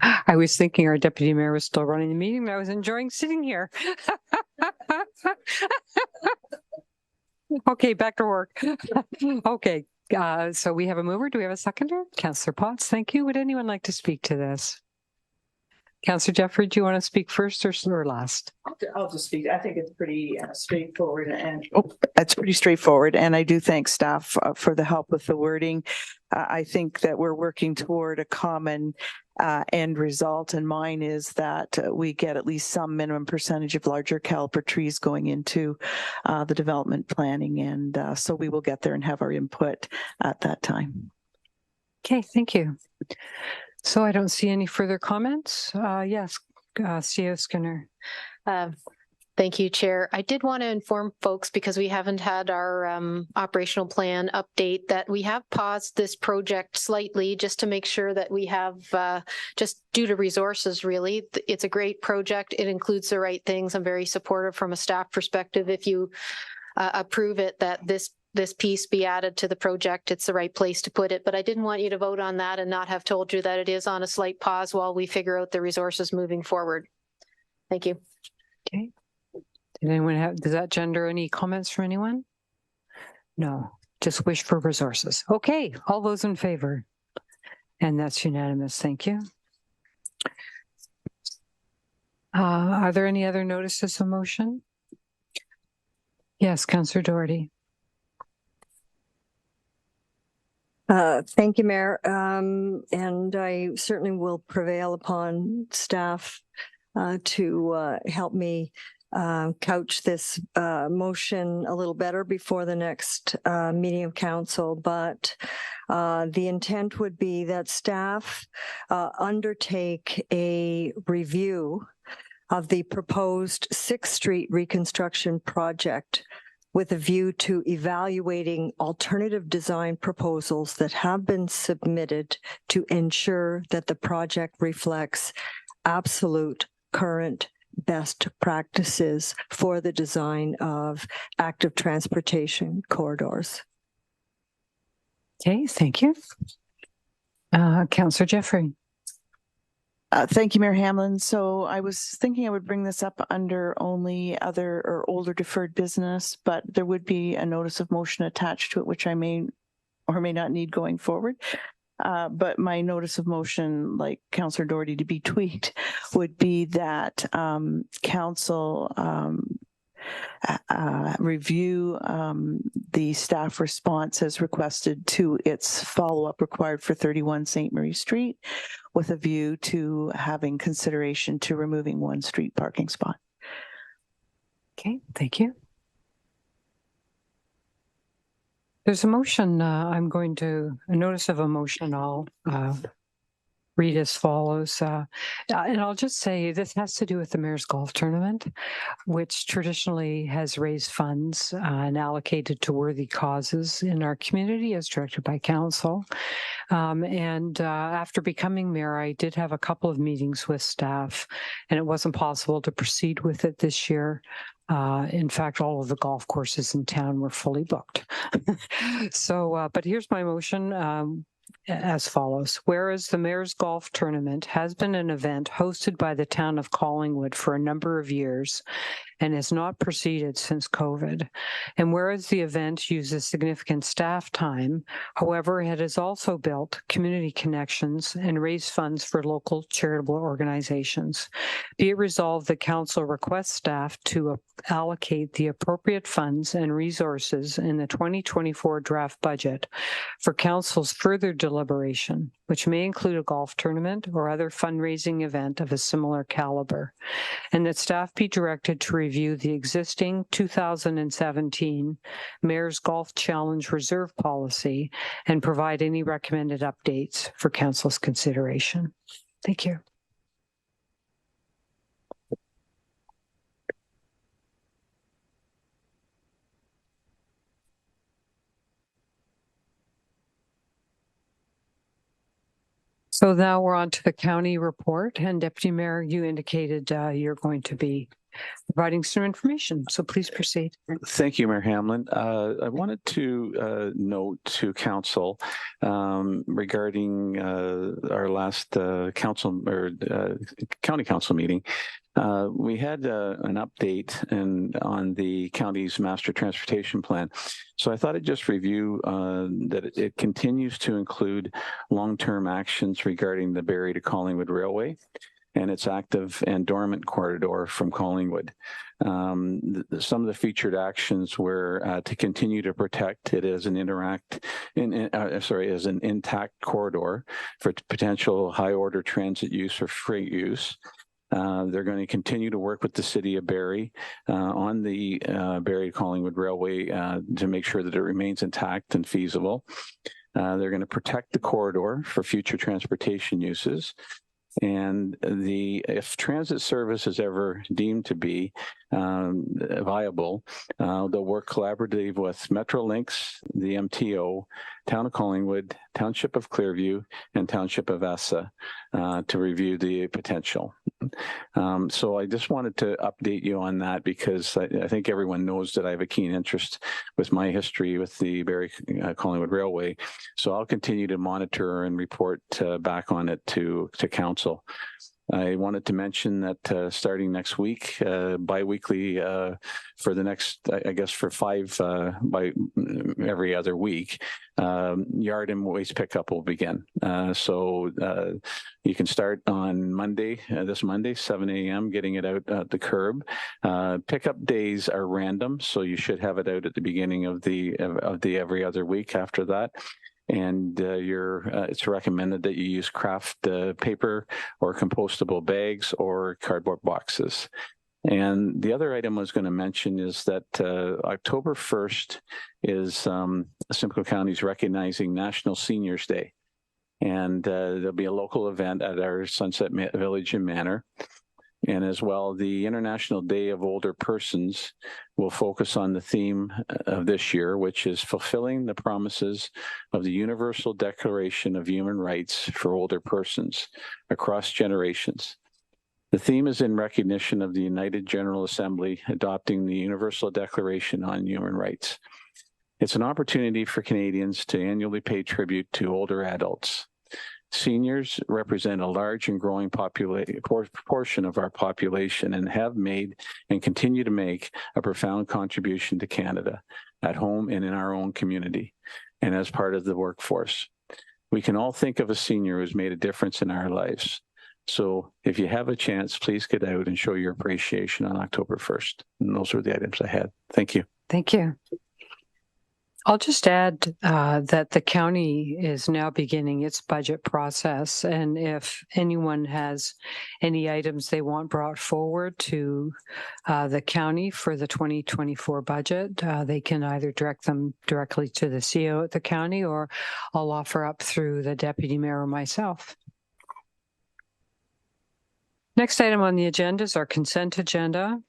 I was thinking our deputy mayor was still running the meeting, but I was enjoying sitting here. Okay, back to work. Okay, so we have a mover. Do we have a seconder? Councillor Potts, thank you. Would anyone like to speak to this? Councillor Jeffrey, do you want to speak first or last? I'll just speak. I think it's pretty straightforward, and it's pretty straightforward. And I do thank staff for the help with the wording. I think that we're working toward a common end result, and mine is that we get at least some minimum percentage of larger caliper trees going into the development planning, and so we will get there and have our input at that time. Okay, thank you. So I don't see any further comments. Yes, CEO Skinner. Thank you, Chair. I did want to inform folks, because we haven't had our operational plan update, that we have paused this project slightly just to make sure that we have, just due to resources, really. It's a great project. It includes the right things. I'm very supportive from a staff perspective. If you approve it, that this piece be added to the project, it's the right place to put it. But I didn't want you to vote on that and not have told you that it is on a slight pause while we figure out the resources moving forward. Thank you. Okay. Did anyone have, does that gender any comments from anyone? No, just wish for resources. Okay, all those in favor? And that's unanimous. Thank you. Are there any other notices of motion? Yes, Councillor Doherty. Thank you, Mayor. And I certainly will prevail upon staff to help me couch this motion a little better before the next meeting of council. But the intent would be that staff undertake a review of the proposed 6th Street reconstruction project with a view to evaluating alternative design proposals that have been submitted to ensure that the project reflects absolute current best practices for the design of active transportation corridors. Okay, thank you. Councillor Jeffrey. Thank you, Mayor Hamlin. So I was thinking I would bring this up under only other or older deferred business, but there would be a notice of motion attached to it, which I may or may not need going forward. But my notice of motion, like Councillor Doherty, to be tweaked would be that council review the staff response as requested to its follow-up required for 31 St. Marie Street with a view to having consideration to removing one street parking spot. Okay, thank you. There's a motion, I'm going to, a notice of a motion I'll read as follows. And I'll just say this has to do with the Mayor's Golf Tournament, which traditionally has raised funds and allocated to worthy causes in our community as directed by council. After becoming mayor, I did have a couple of meetings with staff, and it wasn't possible to proceed with it this year. In fact, all of the golf courses in town were fully booked. So, but here's my motion. As follows. Whereas the Mayor's Golf Tournament has been an event hosted by the town of Collingwood for a number of years and has not proceeded since COVID. And whereas the event uses significant staff time, however, it has also built community connections and raised funds for local charitable organizations. Be it resolved that council requests staff to allocate the appropriate funds and resources in the 2024 draft budget for council's further deliberation, which may include a golf tournament or other fundraising event of a similar caliber, and that staff be directed to review the existing 2017 Mayor's Golf Challenge Reserve Policy and provide any recommended updates for council's consideration. Thank you. So now we're on to the county report, and Deputy Mayor, you indicated you're going to be providing some information, so please proceed. Thank you, Mayor Hamlin. I wanted to note to council regarding our last council or county council meeting. We had an update on the county's master transportation plan. So I thought I'd just review that it continues to include long-term actions regarding the Barrie to Collingwood Railway and its active and dormant corridor from Collingwood. Some of the featured actions were to continue to protect it as an as an intact corridor for potential high-order transit use or freight use. They're going to continue to work with the city of Barrie on the Barrie to Collingwood Railway to make sure that it remains intact and feasible. They're going to protect the corridor for future transportation uses. And if transit service is ever deemed to be viable, they'll work collaboratively with Metrolinx, the MTO, Town of Collingwood, Township of Clearview, and Township of Essa to review the potential. So I just wanted to update you on that because I think everyone knows that I have a keen interest with my history with the Barrie Collingwood Railway. So I'll continue to monitor and report back on it to council. I wanted to mention that starting next week, bi-weekly for the next, I guess, for 5 by every other week, yard and waste pickup will begin. So you can start on Monday, this Monday, 7 a.m., getting it out at the curb. Pickup days are random, so you should have it out at the beginning of the every other week after that. And it's recommended that you use craft paper or compostable bags or cardboard boxes. And the other item I was going to mention is that October 1st is Simcoe County's recognizing National Seniors Day. And there'll be a local event at our Sunset Village and Manor. And as well, the International Day of Older Persons will focus on the theme of this year, which is fulfilling the promises of the Universal Declaration of Human Rights for older persons across generations. The theme is in recognition of the United General Assembly adopting the Universal Declaration on Human Rights. It's an opportunity for Canadians to annually pay tribute to older adults. Seniors represent a large and growing proportion of our population and have made and continue to make a profound contribution to Canada at home and in our own community and as part of the workforce. We can all think of a senior who's made a difference in our lives. So if you have a chance, please get out and show your appreciation on October 1st. And those were the items I had. Thank you. Thank you. I'll just add that the county is now beginning its budget process. And if anyone has any items they want brought forward to the county for the 2024 budget, they can either direct them directly to the CO at the county, or I'll offer up through the deputy mayor or myself. Next item on the agenda is our consent agenda.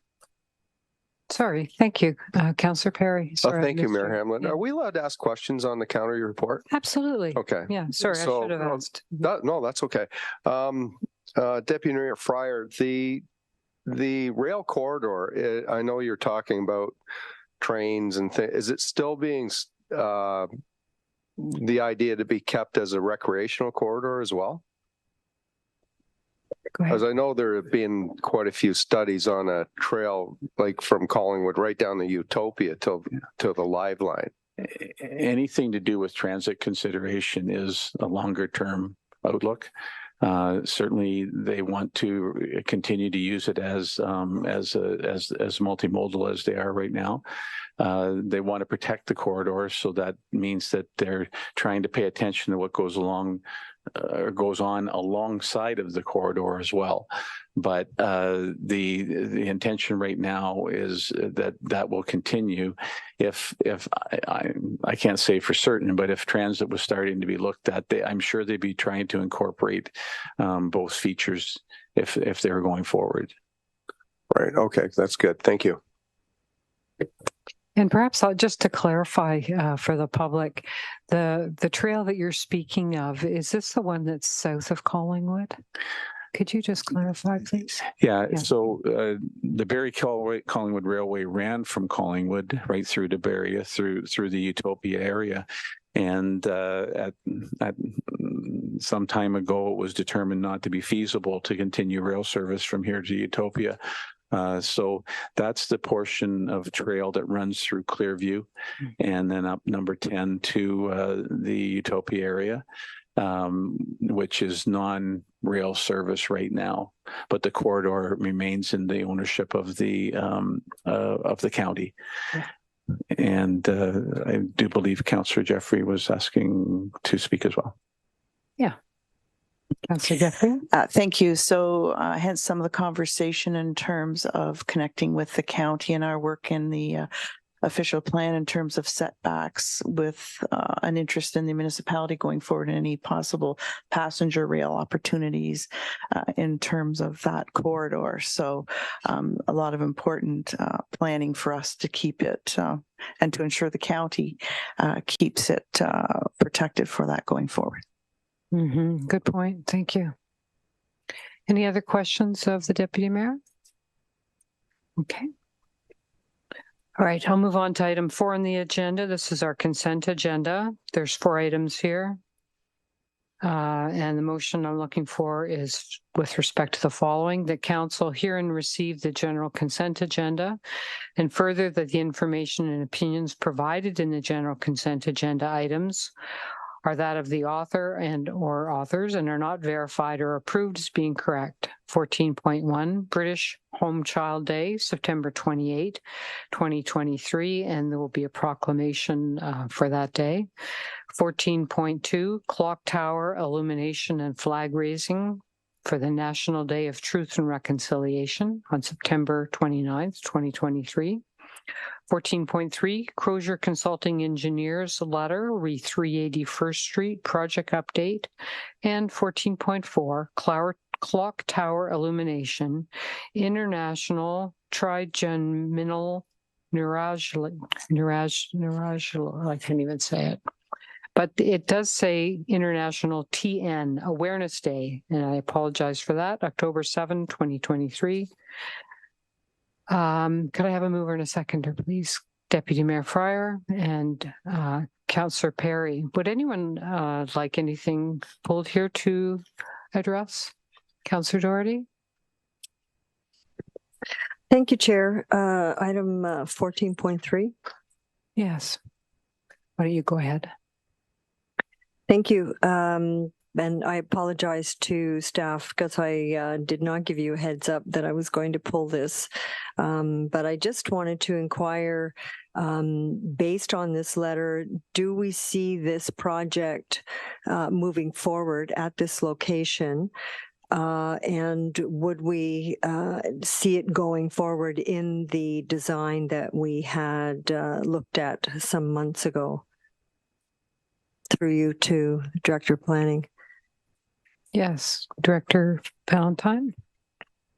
Sorry, thank you, Councillor Perry. Sorry, thank you, Mayor Hamlin. Yeah. Are we allowed to ask questions on the county report? Absolutely. Okay. Yeah, sorry, I should have asked. No, that's okay. Deputy Mayor Fryer, the rail corridor, I know you're talking about trains and things. Is it still being the idea to be kept as a recreational corridor as well? As I know, there have been quite a few studies on a trail like from Collingwood right down to Utopia to the Live Line. Anything to do with transit consideration is a longer term outlook. Certainly, they want to continue to use it as multimodal as they are right now. They want to protect the corridor, so that means that they're trying to pay attention to what goes along or goes on alongside of the corridor as well. But the intention right now is that will continue. If I can't say for certain, but if transit was starting to be looked at, I'm sure they'd be trying to incorporate both features if they were going forward. Right. Okay, that's good. Thank you. And perhaps just to clarify for the public, the trail that you're speaking of, is this the one that's south of Collingwood? Could you just clarify, please? Yeah. So the Barrie-Collingwood Railway ran from Collingwood right through to Barrie through the Utopia area. And at some time ago, it was determined not to be feasible to continue rail service from here to Utopia. So that's the portion of trail that runs through Clearview and then up number 10 to the Utopia area, which is non-rail service right now. But the corridor remains in the ownership of the county. Yeah. And I do believe Councillor Jeffrey was asking to speak as well. Yeah. Councillor Jeffrey. Thank you. So hence some of the conversation in terms of connecting with the county and our work in the official plan in terms of setbacks, with an interest in the municipality going forward in any possible passenger rail opportunities in terms of that corridor. So a lot of important planning for us to keep it and to ensure the county keeps it protected for that going forward. Mm-hmm. Good point. Thank you. Any other questions of the Deputy Mayor? Okay. All right, I'll move on to item 4 on the agenda. This is our consent agenda. There's 4 items here. And the motion I'm looking for is with respect to the following: that council hear and receive the general consent agenda, and further that the information and opinions provided in the general consent agenda items are that of the author and or authors and are not verified or approved as being correct. 14.1, British Home Child Day, September 28, 2023, and there will be a proclamation for that day. 14.2, Clock Tower Illumination and Flag Raising for the National Day of Truth and Reconciliation on September 29th, 2023. 14.3, Crozier Consulting Engineers Letter, re 381st Street Project Update. And 14.4, Clock Tower Illumination, International Trigeminal Neuralgia, I can't even say it. But it does say International TN Awareness Day, and I apologize for that, October 7, 2023. Could I have a mover and a seconder, please? Deputy Mayor Fryer and Councillor Perry. Would anyone like anything pulled here to address? Councillor Doherty? Thank you, Chair. Item 14.3. Yes. Why don't you go ahead? Thank you. And I apologize to staff because I did not give you a heads up that I was going to pull this. But I just wanted to inquire, based on this letter, do we see this project moving forward at this location? And would we see it going forward in the design that we had looked at some months ago? Through you to Director of Planning. Yes, Director Valentine.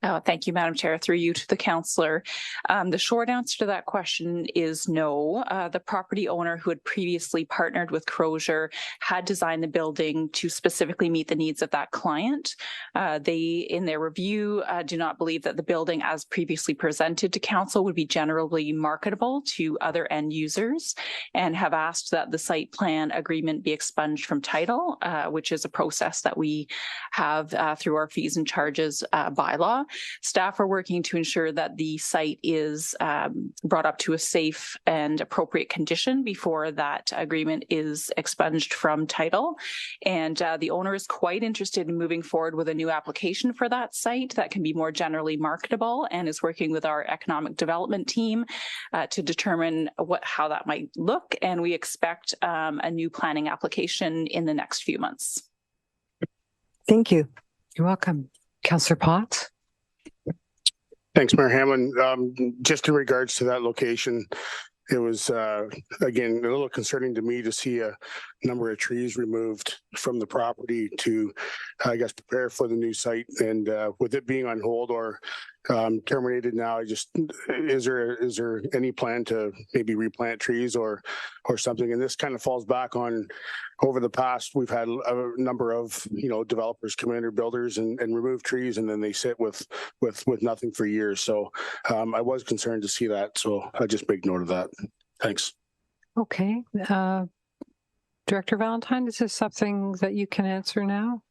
Oh, thank you, Madam Chair. Through you to the councillor. The short answer to that question is no. The property owner who had previously partnered with Crozier had designed the building to specifically meet the needs of that client. They, in their review, do not believe that the building as previously presented to council would be generally marketable to other end users, and have asked that the site plan agreement be expunged from title, which is a process that we have through our fees and charges bylaw. Staff are working to ensure that the site is brought up to a safe and appropriate condition before that agreement is expunged from title. And the owner is quite interested in moving forward with a new application for that site that can be more generally marketable, and is working with our economic development team to determine how that might look. And we expect a new planning application in the next few months. Thank you. You're welcome. Councillor Potts. Thanks, Mayor Hamlin. Just in regards to that location, it was, again, a little concerning to me to see a number of trees removed from the property to, I guess, prepare for the new site. And with it being on hold or terminated now, is there any plan to maybe replant trees or something? And this kind of falls back on, over the past, we've had a number of developers come in or builders and remove trees, and then they sit with nothing for years. So I was concerned to see that. So I just make note of that. Thanks. Okay. Director Valentine, is this something that you can answer now?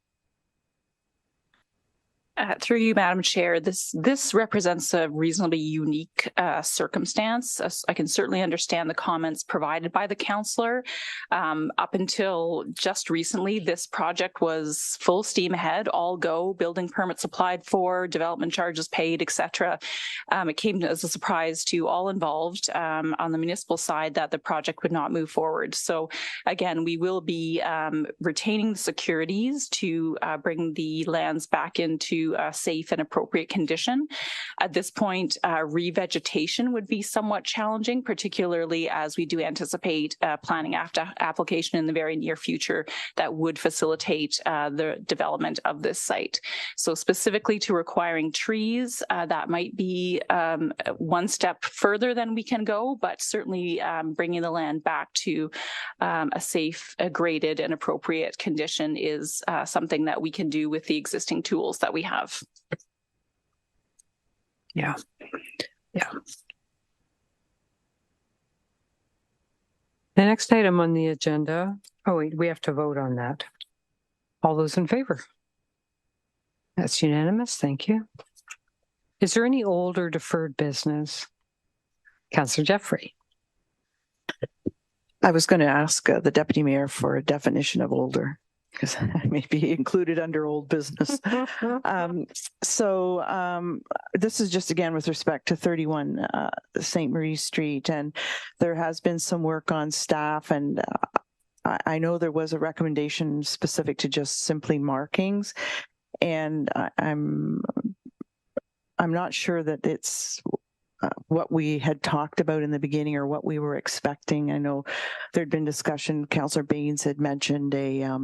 Through you, Madam Chair, this represents a reasonably unique circumstance. I can certainly understand the comments provided by the councillor. Up until just recently, this project was full steam ahead, all go, building permits applied for, development charges paid, etc. It came as a surprise to all involved on the municipal side that the project would not move forward. So again, we will be retaining the securities to bring the lands back into a safe and appropriate condition. At this point, revegetation would be somewhat challenging, particularly as we do anticipate planning application in the very near future that would facilitate the development of this site. So specifically to requiring trees, that might be one step further than we can go, but certainly bringing the land back to a safe, graded and appropriate condition is something that we can do with the existing tools that we have. Yeah. The next item on the agenda, oh wait, we have to vote on that. All those in favor? That's unanimous. Thank you. Is there any old or deferred business? Councillor Jeffrey. I was going to ask the deputy mayor for a definition of older, because that may be included under old business. This is just again with respect to 31 St. Marie Street, and there has been some work on staff, and I know there was a recommendation specific to just simply markings, and I'm not sure that it's what we had talked about in the beginning or what we were expecting. I know there'd been discussion. Councillor Baines had mentioned a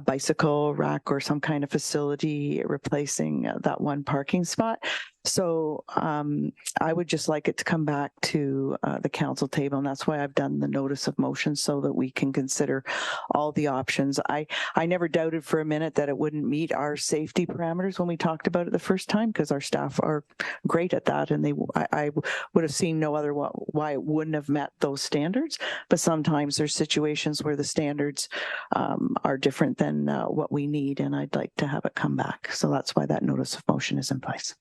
bicycle rack or some kind of facility replacing that one parking spot. So I would just like it to come back to the council table, and that's why I've done the notice of motion so that we can consider all the options. I never doubted for a minute that it wouldn't meet our safety parameters when we talked about it the first time, because our staff are great at that, and I would have seen no other why it wouldn't have met those standards. But sometimes there's situations where the standards are different than what we need, and I'd like to have it come back. So that's why that notice of motion is in place.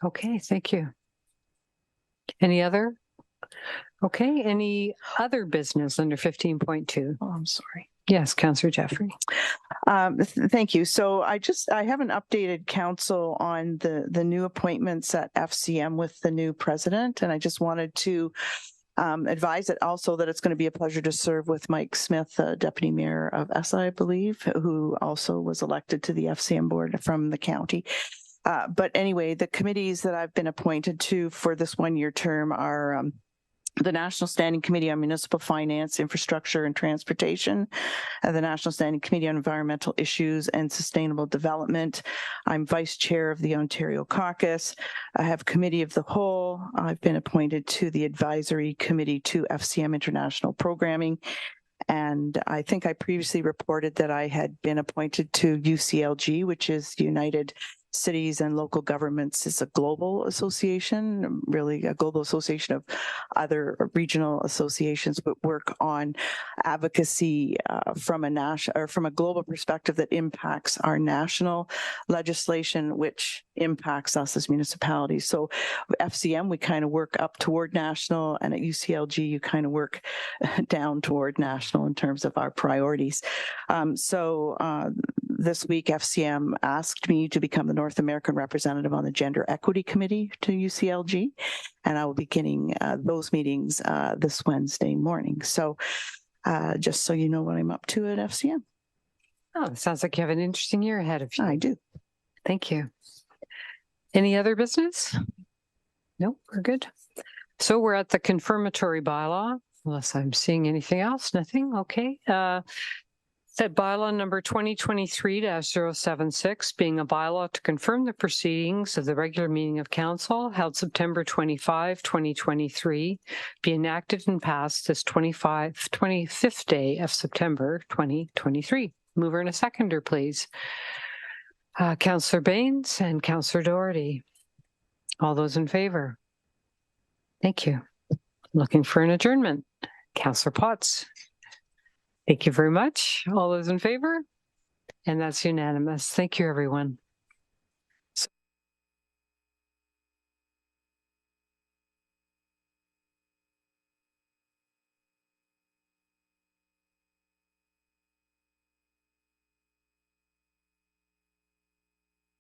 Okay, thank you. Any other? Okay, any other business under 15.2? Oh, I'm sorry. Yes, Councillor Jeffrey. Thank you. So I haven't updated council on the new appointments at FCM with the new president, and I just wanted to advise it also that it's going to be a pleasure to serve with Mike Smith, deputy mayor of Essa, I believe, who also was elected to the FCM board from the county. But anyway, the committees that I've been appointed to for this one-year term are the National Standing Committee on Municipal Finance, Infrastructure and Transportation, the National Standing Committee on Environmental Issues and Sustainable Development. I'm vice chair of the Ontario Caucus. I have Committee of the Whole. I've been appointed to the Advisory Committee to FCM International Programming. And I think I previously reported that I had been appointed to UCLG, which is United Cities and Local Governments. Is a global association, really a global association of other regional associations, but work on advocacy from a global perspective that impacts our national legislation, which impacts us as municipalities. So FCM, we kind of work up toward national, and at UCLG, you kind of work down toward national in terms of our priorities. This week, FCM asked me to become the North American representative on the Gender Equity Committee to UCLG, and I will be beginning those meetings this Wednesday morning. So just so you know what I'm up to at FCM. Oh, it sounds like you have an interesting year ahead of you. I do. Thank you. Any other business? No, we're good. So we're at the confirmatory bylaw, unless I'm seeing anything else. Nothing. Okay. Set bylaw number 2023-076 being a bylaw to confirm the proceedings of the regular meeting of council held September 25, 2023, be enacted and passed this 25th day of September 2023. Mover and a seconder, please. Councillor Baines and Councillor Doherty. All those in favor? Thank you. Looking for an adjournment. Councillor Potts. Thank you very much. All those in favor? And that's unanimous. Thank you, everyone.